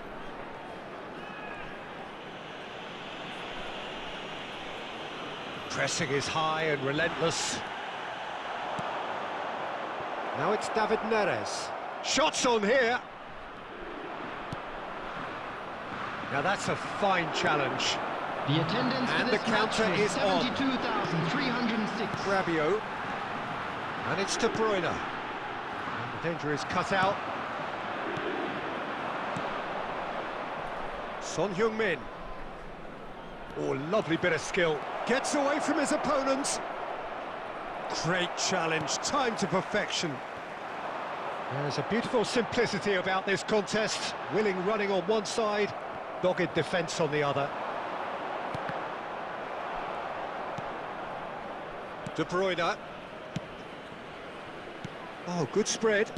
Pressing is high and relentless. Now it's David Neres. Shots on here. Now that's a fine challenge. The attendance And for the this match counter was is on. 72,306. Rabiot. And it's De Bruyne. And the danger is cut out. Son Heung-min. Oh, lovely bit of skill. Gets away from his opponents. Great challenge, time to perfection. There's a beautiful simplicity about this contest. Willing running on one side, dogged defence on the other. De Bruyne. Oh, good spread.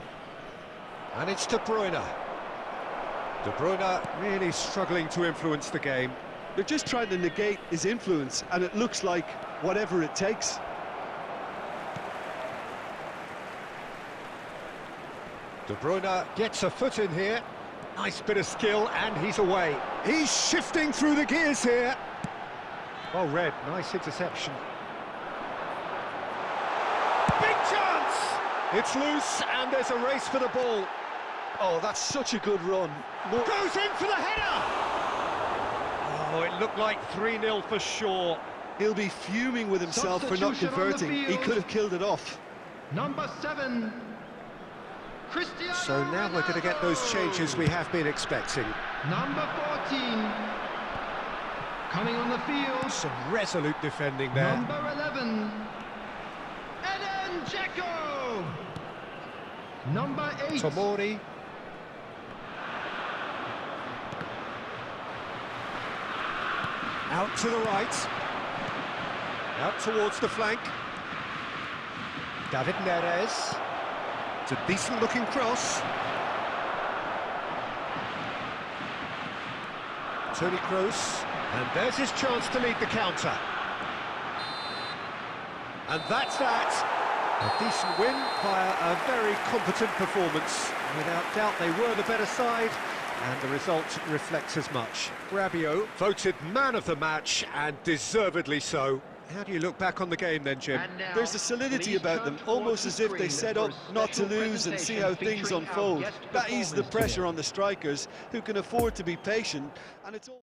And it's De Bruyne. De Bruyne really struggling to influence the game. They're just trying to negate his influence, and it looks like whatever it takes. De Bruyne gets a foot in here. Nice bit of skill, and he's away. He's shifting through the gears here. Well read, nice interception. Big chance! It's loose, and there's a race for the ball. Oh, that's such a good run. Goes in for the header! Oh, it looked like 3-0 for sure. He'll be fuming with himself for not Substitution on the converting. He field. could have killed it off. Number 7, Cristiano So now we're going to get those changes we have been expecting. Number 14, coming on the field, Some resolute defending there. number 11, Eden Dzeko. Number 8, Tomori. Out to the right. Out towards the flank. David Neres. It's a decent-looking cross. Toni Kroos. And there's his chance to lead the counter. And that's that. A decent win via a very competent performance. Without doubt, they were the better side, and the result reflects as much. Rabiot voted man of the match, and deservedly so. How do you look back on the game then, Jim? There's a solidity about them, almost as if they set up not to lose and see how things unfold. That eases the pressure on the strikers, who can afford to be patient, and it's all...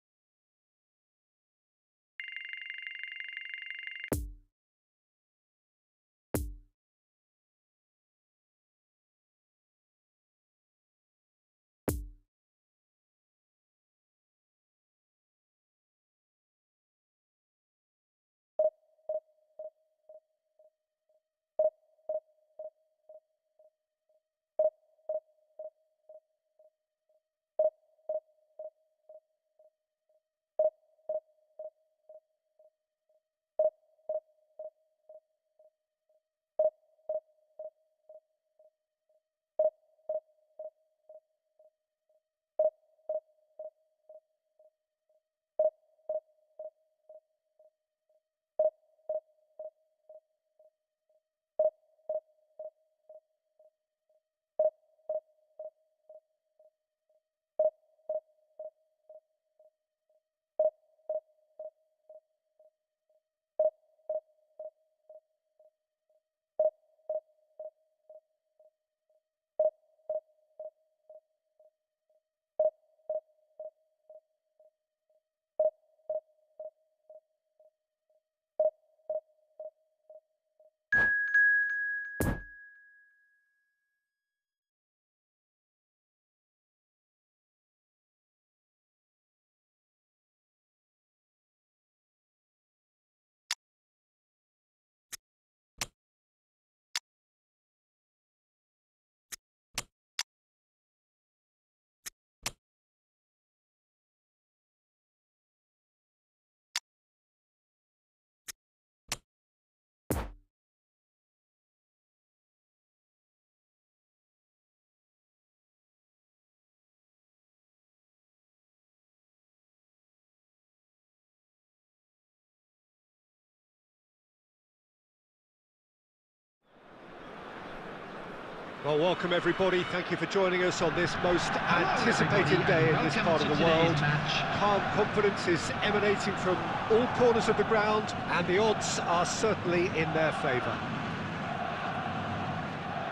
Well, welcome everybody. Thank you for joining us on this most anticipated everybody, day in and this welcome part of to the world. today's match. Calm confidence is emanating from all corners of the ground, and the odds are certainly in their favour.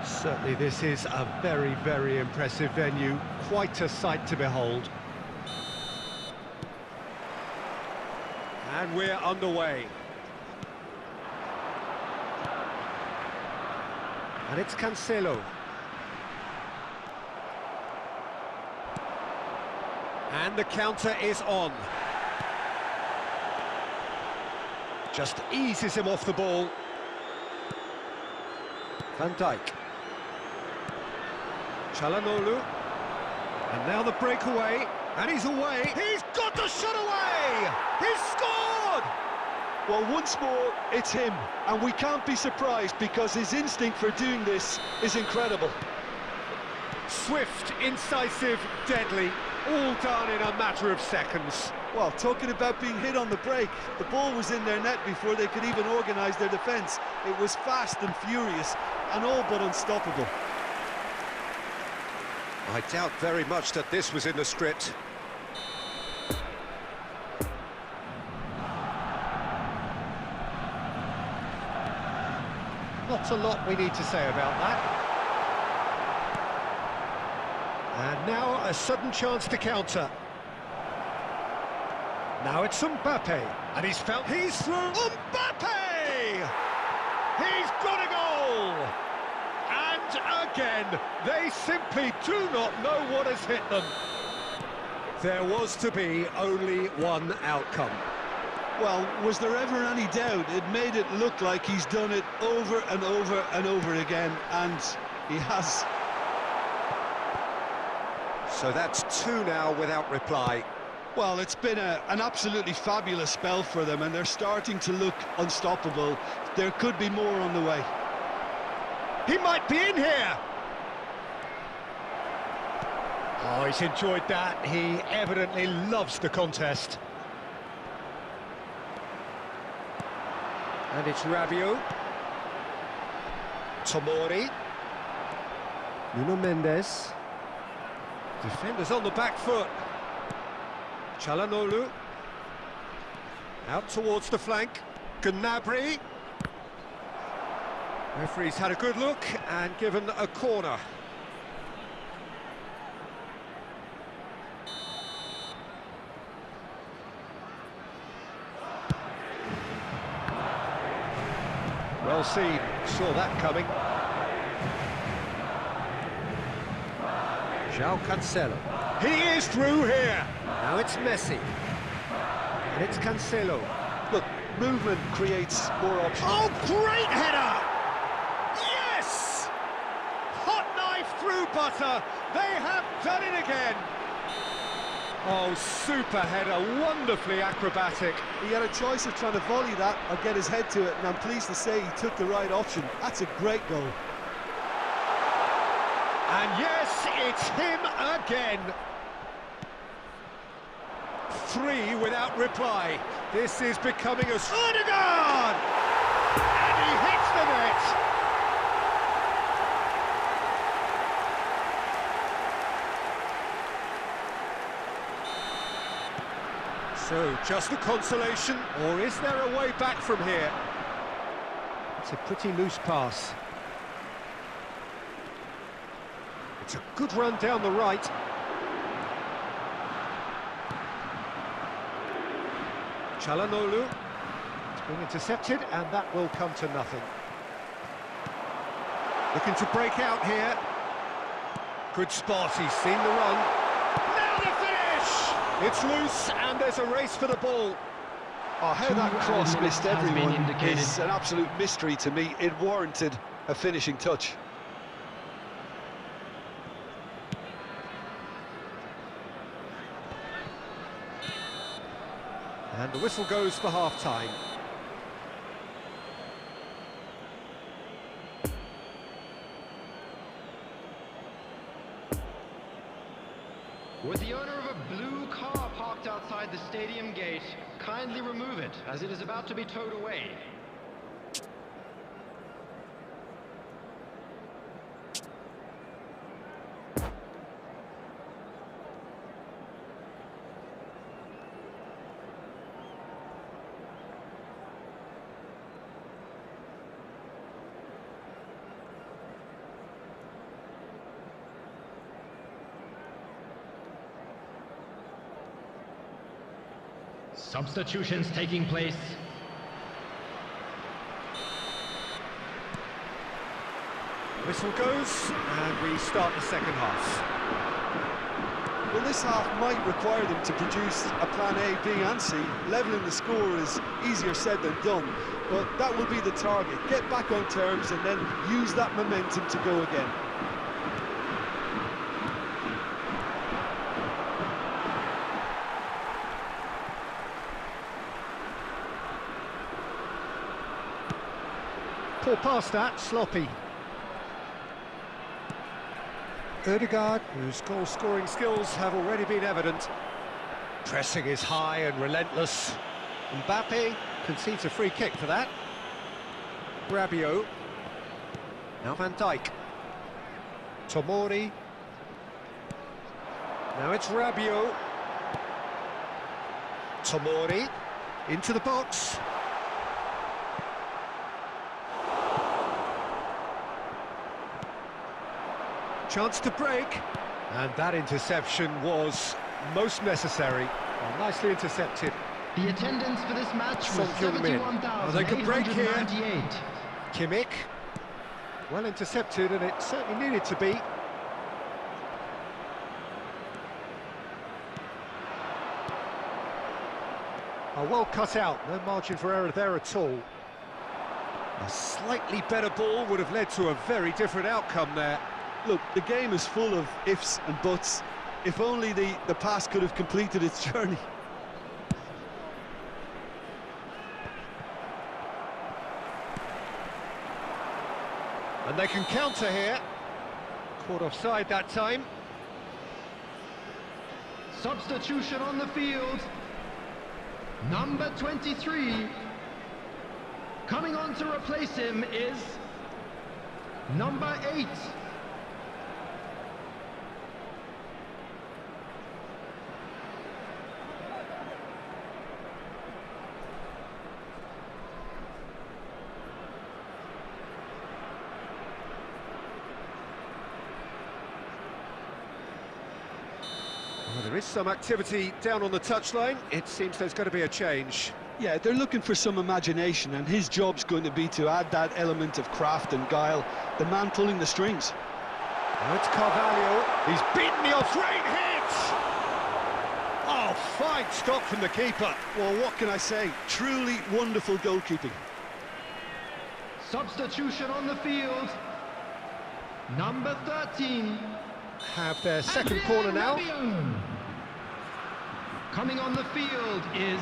Certainly this is a very, very impressive venue. Quite a sight to behold. And we're underway. And it's Cancelo. And the counter is on. Just eases him off the ball. Van Dijk. Çalhanoğlu. And now the breakaway. And he's away. He's got the shot away! He's scored! Well, once more, it's him, and we can't be surprised because his instinct for doing this is incredible. Swift, incisive, deadly, all done in a matter of seconds. Well, talking about being hit on the break, the ball was in their net before they could even organise their defence. It was fast and furious, and all but unstoppable. I doubt very much that this was in the script. Not a lot we need to say about that. And now a sudden chance to counter. Now it's Mbappe, and he's through. Mbappe! He's got a goal! And again, they simply do not know what has hit them. There was to be only one outcome. Well, was there ever any doubt? It made it look like he's done it over and over and over again, and he has. So that's two now without reply. Well, it's been an absolutely fabulous spell for them, and they're starting to look unstoppable. There could be more on the way. He might be in here! Oh, he's enjoyed that. He evidently loves the contest. And it's Rabiot. Tomori. Nuno Mendes. Defenders on the back foot. Çalhanoğlu. Out towards the flank. Gnabry. Referee's had a good look and given a corner. Well seen, saw that coming. João Cancelo. He is through here. Now it's Messi. And it's Cancelo. Look, movement creates more options. Oh, great header! Yes! Hot knife through butter. They have done it again. Oh, super header, wonderfully acrobatic. He had a choice of trying to volley that or get his head to it, and I'm pleased to say he took the right option. That's a great goal. And yes, it's him again. 3 without reply. This is becoming a... Odegaard! And he hits the net. So, just a consolation, or is there a way back from here? It's a pretty loose pass. It's a good run down the right. Çalhanoğlu. It's been intercepted, and that will come to nothing. Looking to break out here. Good spot, he's seen the run. Now the finish! It's loose, and there's a race for the ball. Oh, how that cross missed has been everyone indicated. is an absolute mystery to me. It warranted a finishing touch. And the whistle goes for half-time. With the owner of a blue car parked outside the stadium gate, kindly remove it, as it is about to be towed away. Substitutions taking place. Whistle goes, and we start the second half. Well, this half might require them to produce a plan A, B and C. Levelling the score is easier said than done, but that will be the target. Get back on terms and then use that momentum to go again. Poor pass that, sloppy. Ødegaard, whose goal-scoring skills have already been evident. Pressing is high and relentless. Mbappe concedes a free kick for that. Rabiot. Now Van Dijk. Tomori. Now it's Rabiot. Tomori. Into the box. Chance to break, and that interception was most necessary. Well, nicely intercepted. The attendance for this match was They can break here. 71,898. Kimmich, well intercepted, and it certainly needed to be. Oh, well cut out, no margin for error there at all. A slightly better ball would have led to a very different outcome there. Look, the game is full of ifs and buts. If only the pass could have completed its journey. And they can counter here. Caught offside that time. Substitution on the field. Number 23. Coming on to replace him is number 8. Well, there is some activity down on the touchline. It seems there's going to be a change. Yeah, they're looking for some imagination, and his job's going to be to add that element of craft and guile, the man pulling the strings. Now it's Carvalho. He's beaten the off-range hit! Oh, fine stop from the keeper. Well, what can I say? Truly wonderful goalkeeping. Substitution on the field. Number 13. Have their second corner now. Coming on the field is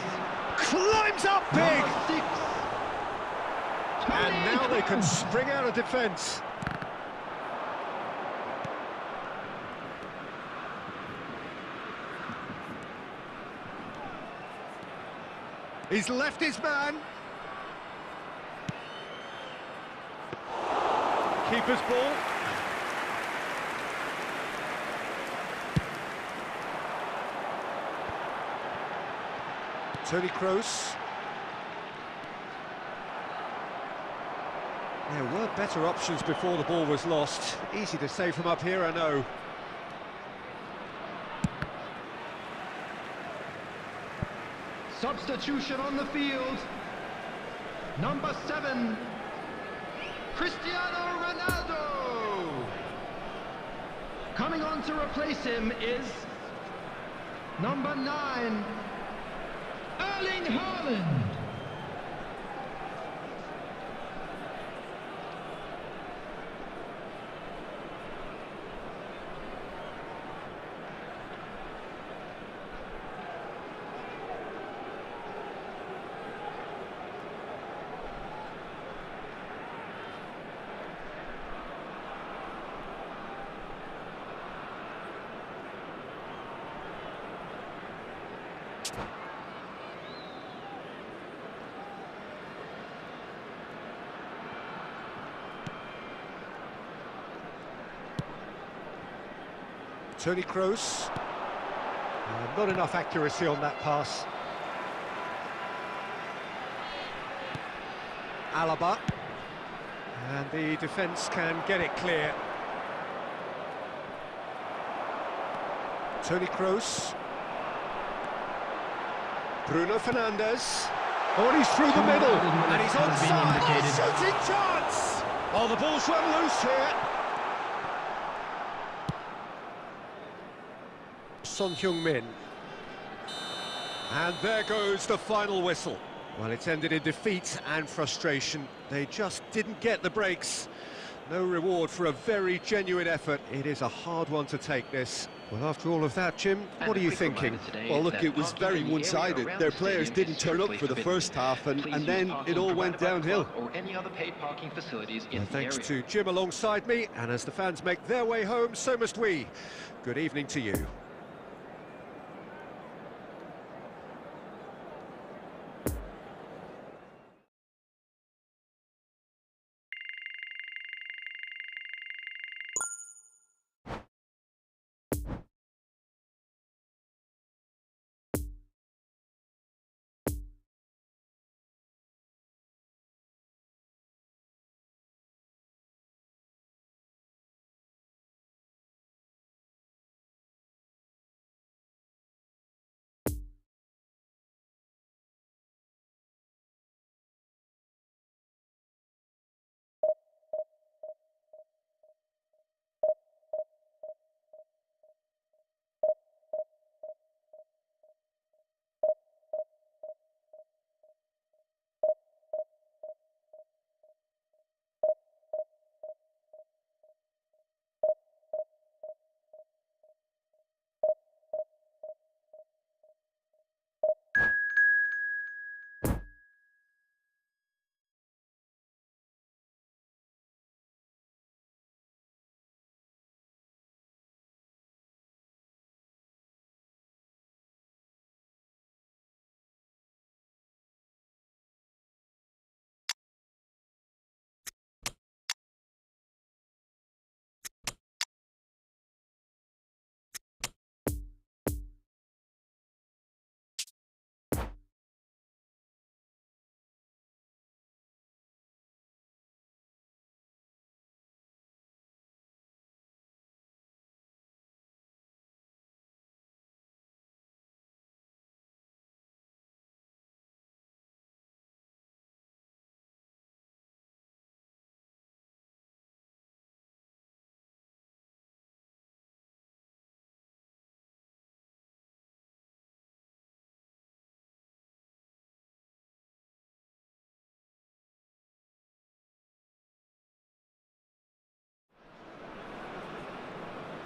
Climbs up big! number 6. And now they can spring out of defence. He's left his man. Keeper's ball. Toni Kroos. There were better options before the ball was lost. Easy to save from up here, I know. Substitution on the field. Number 7. Cristiano Ronaldo. Coming on to replace him is number 9. Erling Haaland. Toni Kroos. Not enough accuracy on that pass. Alaba. And the defence can get it clear. Toni Kroos. Bruno Fernandes. Oh, and he's through the middle. And he's onside. Oh, shooting chance! Oh, the ball's run loose here. Son Heung-min. And there goes the final whistle. Well, it's ended in defeat and frustration. They just didn't get the breaks. No reward for a very genuine effort. It is a hard one to take, this. Well, after all of that, Jim, what are you thinking? Well, look, it was very one-sided. Their players didn't turn up for the first half, and then it all went downhill. Or any other paid parking facilities in Well, the thanks area. to Jim alongside me, and as the fans make their way home, so must we. Good evening to you.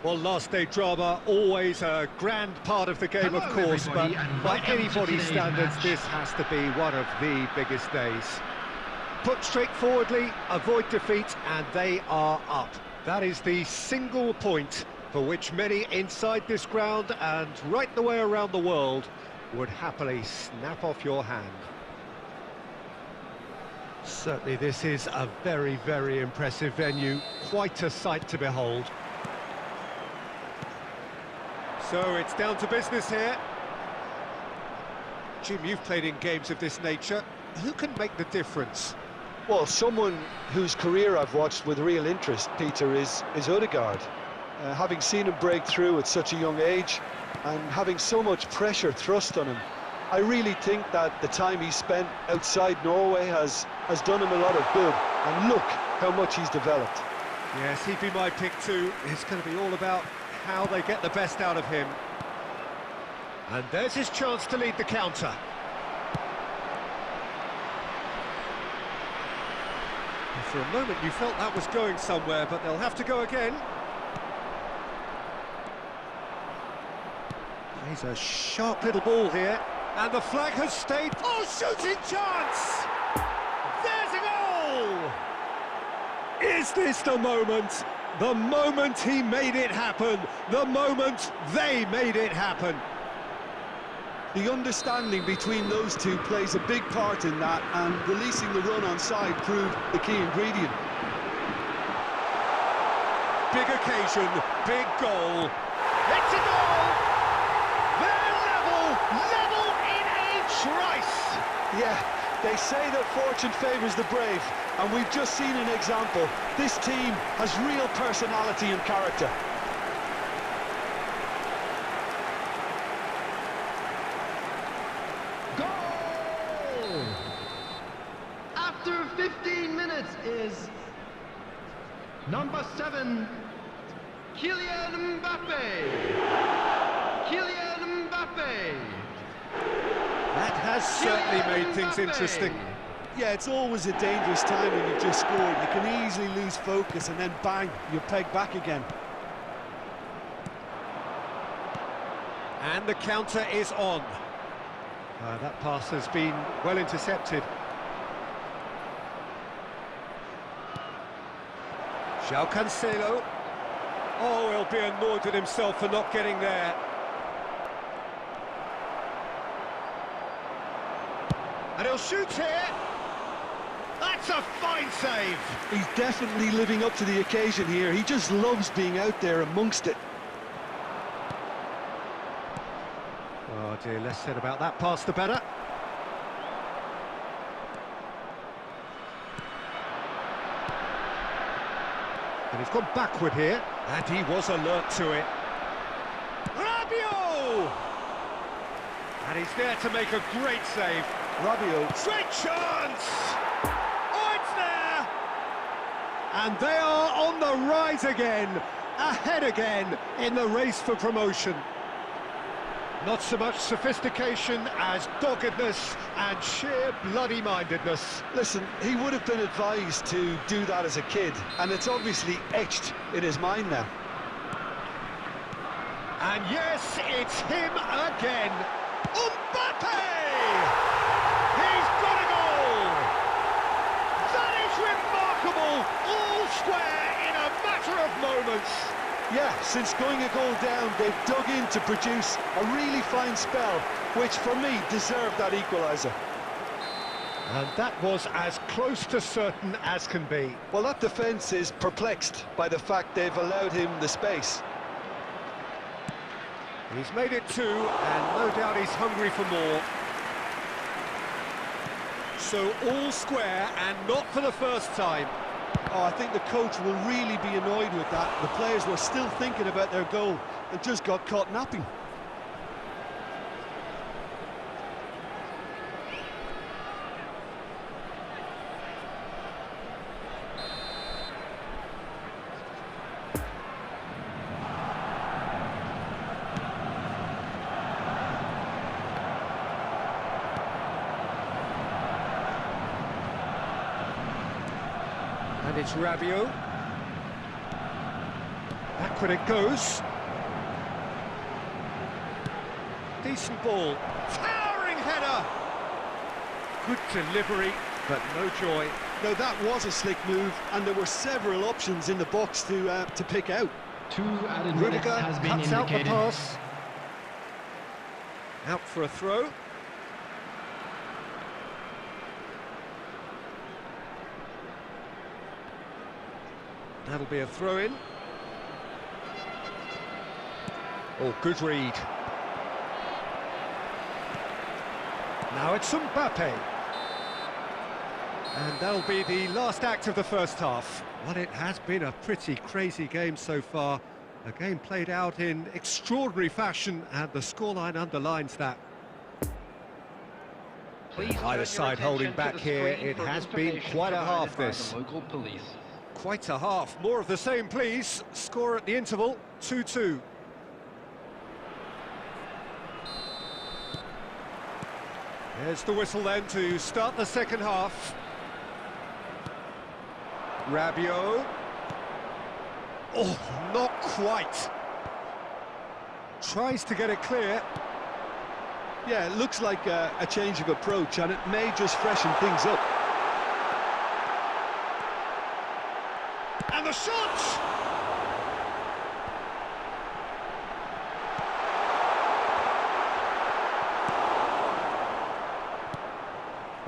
Well, last day drama, always a grand part of the game, Hello, of course, but everybody, and by welcome to anybody's today's standards, match. this has to be one of the biggest days. Put straightforwardly, avoid defeat, and they are up. That is the single point for which many inside this ground and right the way around the world would happily snap off your hand. Certainly this is a very, very impressive venue, quite a sight to behold. So it's down to business here. Jim, you've played in games of this nature. Who can make the difference? Well, someone whose career I've watched with real interest, Peter, is Odegaard. Having seen him break through at such a young age and having so much pressure thrust on him, I really think that the time he spent outside Norway has done him a lot of good. And look how much he's developed. Yes, he'd be my pick too. It's going to be all about how they get the best out of him. And there's his chance to lead the counter. And for a moment you felt that was going somewhere, but they'll have to go again. Plays a sharp little ball here, and the flag has stayed. Oh, shooting chance! There's a goal! Is this the moment? The moment he made it happen, the moment they made it happen. The understanding between those two plays a big part in that, and releasing the run on side proved the key ingredient. Big occasion, big goal. It's a goal! They're level in a trice. Yeah, they say that fortune favours the brave, and we've just seen an example. This team has real personality and character. the 15 minutes is number 7, Kylian Mbappe. Kylian Mbappe. That has certainly made things interesting. Yeah, it's always a dangerous time when you've just scored. You can easily lose focus and then bang, you're pegged back again. And the counter is on. That pass has been well intercepted. João Cancelo. Oh, he'll be annoyed with himself for not getting there. And he'll shoot here. That's a fine save. He's definitely living up to the occasion here. He just loves being out there amongst it. Oh dear, less said about that pass the better. And he's gone backward here, and he was alert to it. Rabiot! And he's there to make a great save. Rabiot. Great chance! Oh, it's there! And they are on the rise again, ahead again in the race for promotion. Not so much sophistication as doggedness and sheer bloody-mindedness. Listen, he would have been advised to do that as a kid, and it's obviously etched in his mind now. And yes, it's him again. Mbappe! He's got a goal! That is remarkable! All square in a matter of moments. Yeah, since going a goal down, they've dug in to produce a really fine spell, which for me deserved that equaliser. And that was as close to certain as can be. Well, that defence is perplexed by the fact they've allowed him the space. He's made it 2, and no doubt he's hungry for more. So all square, and not for the first time. Oh, I think the coach will really be annoyed with that. The players were still thinking about their goal and just got caught napping. And it's Rabiot. Backward it goes. Decent ball. Towering header. Good delivery, but no joy. Now that was a slick move, and there were several options in the box to pick out. 2 added minutes Rudiger has been cuts out the indicated. pass. Out for a throw. That'll be a throw-in. Oh, good read. Now it's Mbappe. And that'll be the last act of the first half. Well, it has been a pretty crazy game so far. A game played out in extraordinary fashion, and the scoreline underlines that. Please Either turn side your holding attention to back the here. screen It for has been information quite a half, provided by this. the local police. Quite a half. More of the same, please. Score at the interval, 2-2. There's the whistle then to start the second half. Rabiot. Oh, not quite. Tries to get it clear. Yeah, it looks like a change of approach, and it may just freshen things up. And the shot!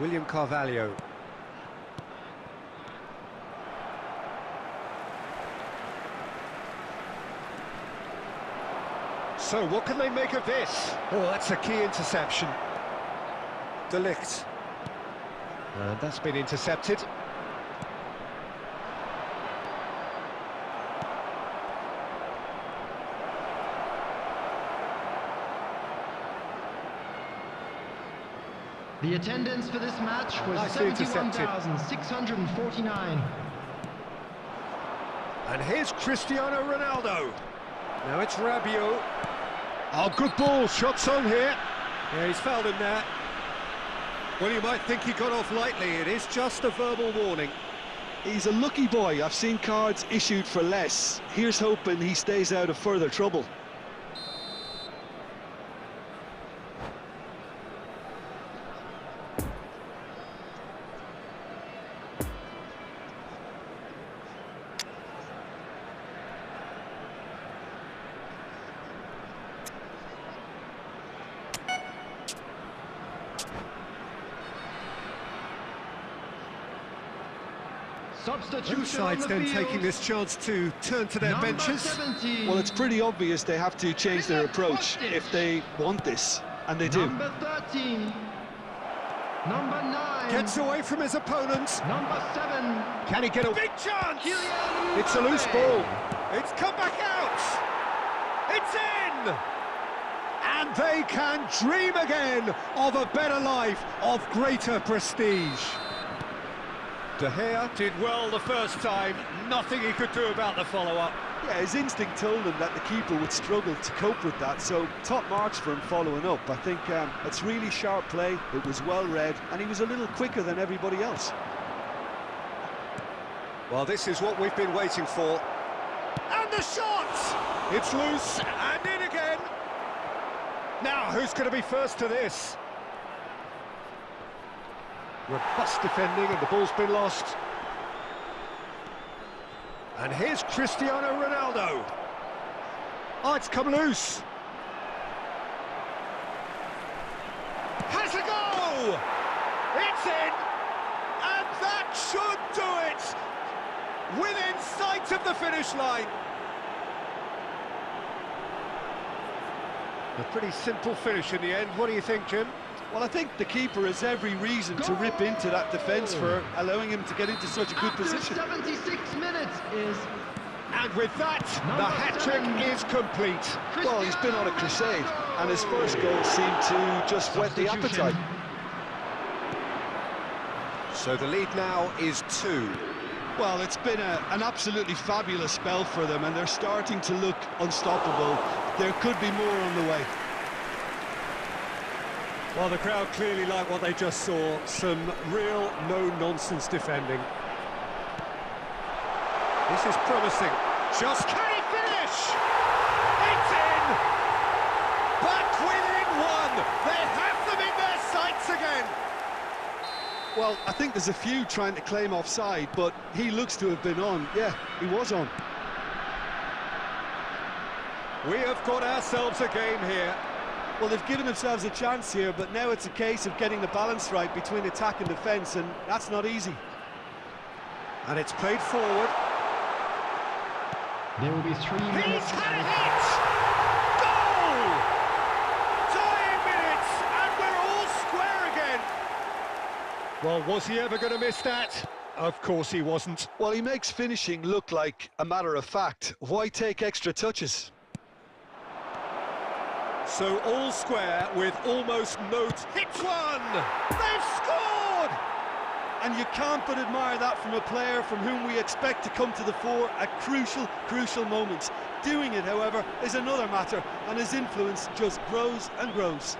William Carvalho. So, what can they make of this? Oh, that's a key interception. De Ligt. And that's been intercepted. The attendance for this match was Nicely intercepted. 71,649. And here's Cristiano Ronaldo. Now it's Rabiot. Oh, good ball, shots on here. Yeah, he's fouled him there. Well, you might think he got off lightly. It is just a verbal warning. He's a lucky boy. I've seen cards issued for less. Here's hoping he stays out of further trouble. Substitution Both sides on the then field. taking this chance to turn to their Number benches. 17. Well, it's pretty obvious they have to change their approach if they want this, and they do. Number 13. Number 9. Gets away from his opponent. Number 7. Can he get a big chance? Kylian It's a loose Mbappe. ball. It's come back out. It's in. And they can dream again of a better life, of greater prestige. De Gea did well the first time. Nothing he could do about the follow-up. Yeah, his instinct told him that the keeper would struggle to cope with that, so top marks for him following up. I think it's really sharp play, it was well read, and he was a little quicker than everybody else. Well, this is what we've been waiting for. And the shot! It's loose, and in again. Now, who's going to be first to this? Robust defending, and the ball's been lost. And here's Cristiano Ronaldo. Oh, it's come loose. Has a go! It's in! And that should do it! Within sight of the finish line. A pretty simple finish in the end. What do you think, Jim? Well, I think the keeper has every reason to rip into that defence for allowing him to get into such a good After position. 76 minutes is... And with that, the hat-trick is complete. Well, he's been on a crusade, and his first goal seemed to just whet the Substitution. appetite. So the lead now is 2. Well, it's been an absolutely fabulous spell for them, and they're starting to look unstoppable. There could be more on the way. Well, the crowd clearly like what they just saw. Some real no-nonsense defending. This is promising. Just can he finish? It's in! Back within 1. They have them in their sights again. Well, I think there's a few trying to claim offside, but he looks to have been on. Yeah, he was on. We have got ourselves a game here. Well, they've given themselves a chance here, but now it's a case of getting the balance right between attack and defence, and that's not easy. And it's played forward. There will be 3 minutes. He's had a hit! Goal! Dying minutes, and we're all square again. Well, was he ever going to miss that? Of course he wasn't. Well, he makes finishing look like a matter of fact. Why take extra touches? So all square with almost no... Hits one! They've scored! And you can't but admire that from a player from whom we expect to come to the fore at crucial moments. Doing it, however, is another matter, and his influence just grows and grows.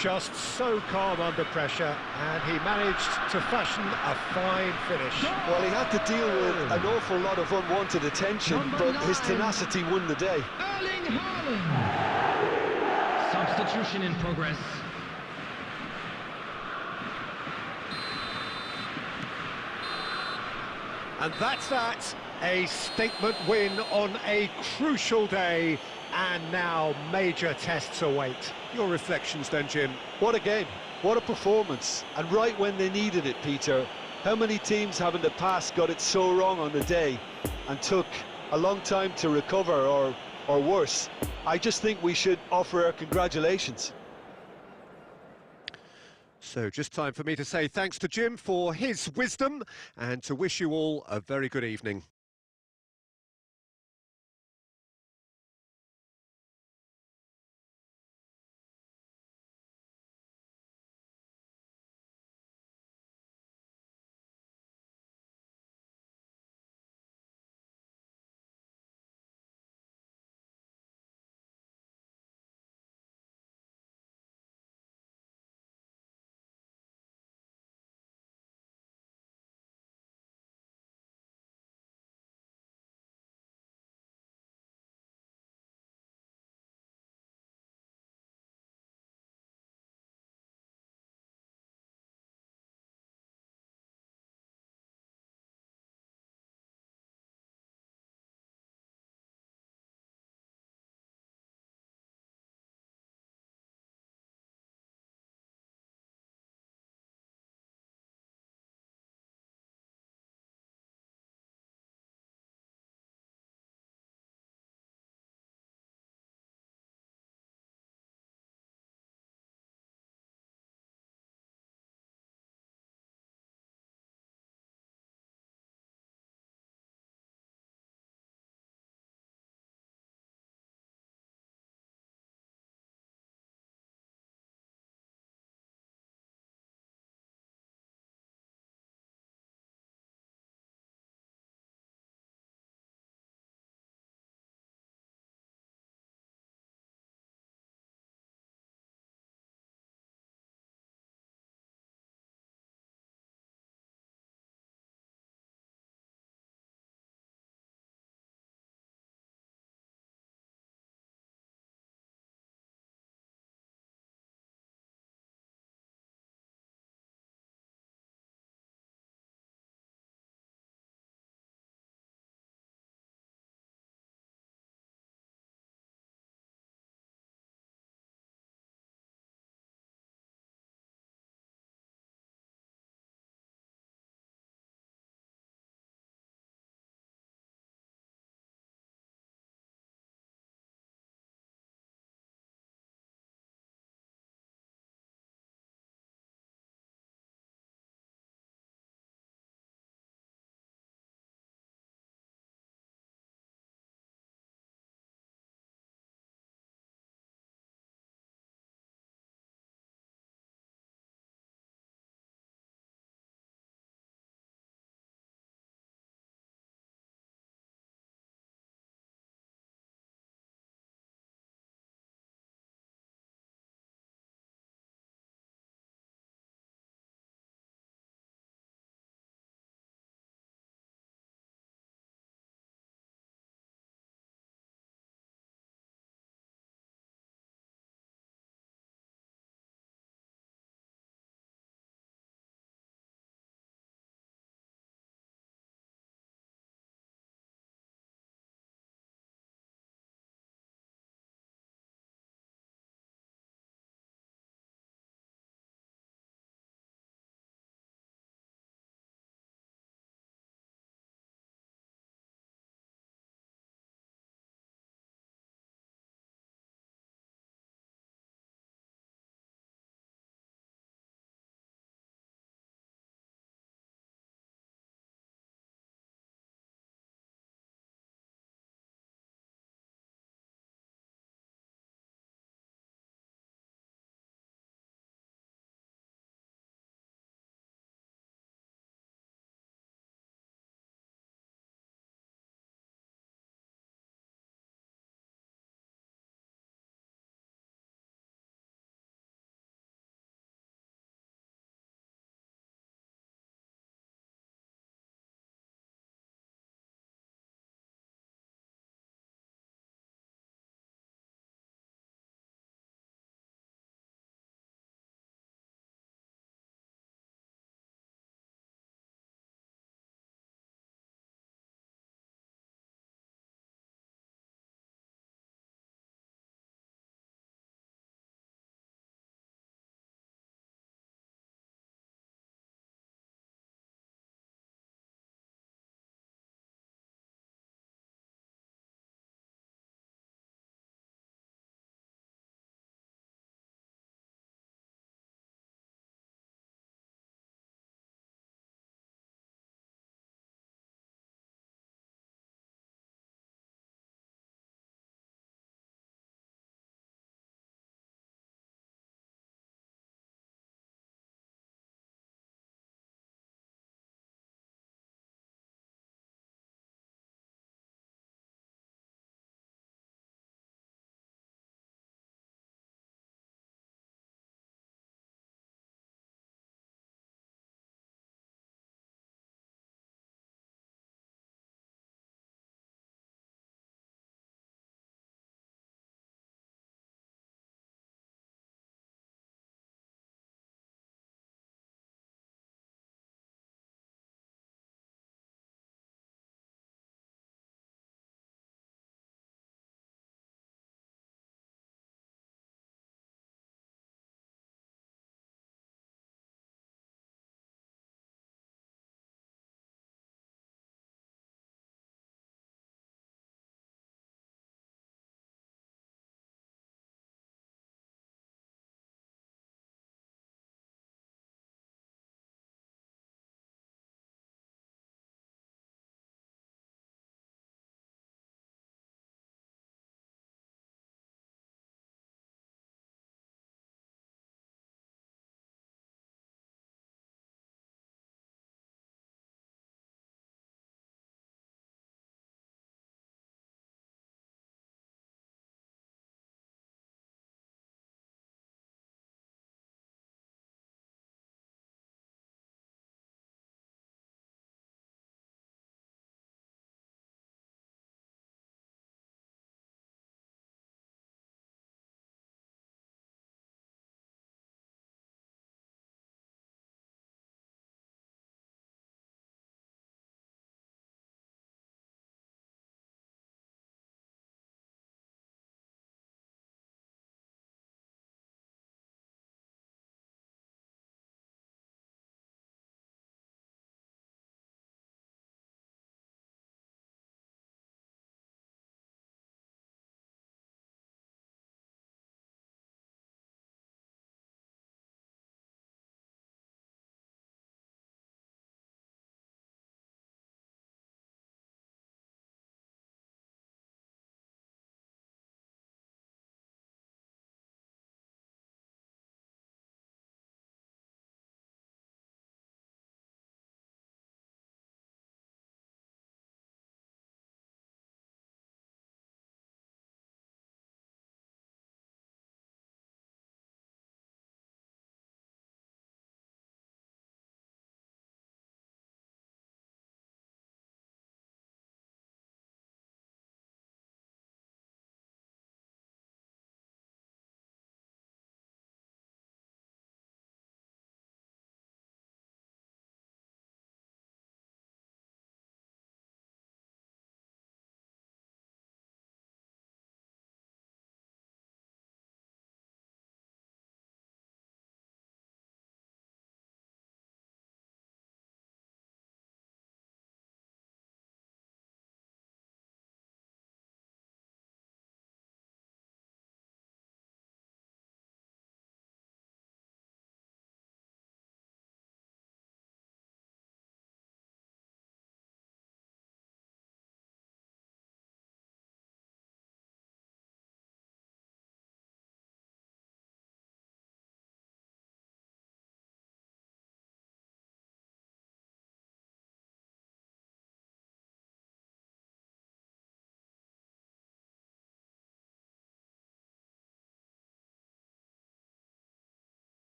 Just so calm under pressure, and he managed to fashion a fine finish. Well, he had to deal with an awful lot of unwanted attention, but his tenacity won the day. Erling Haaland. Substitution in progress. And that's that. A statement win on a crucial day, and now major tests await. Your reflections then, Jim? What a game, what a performance, and right when they needed it, Peter. How many teams have in the past got it so wrong on the day and took a long time to recover, or worse? I just think we should offer our congratulations. So just time for me to say thanks to Jim for his wisdom, and to wish you all a very good evening.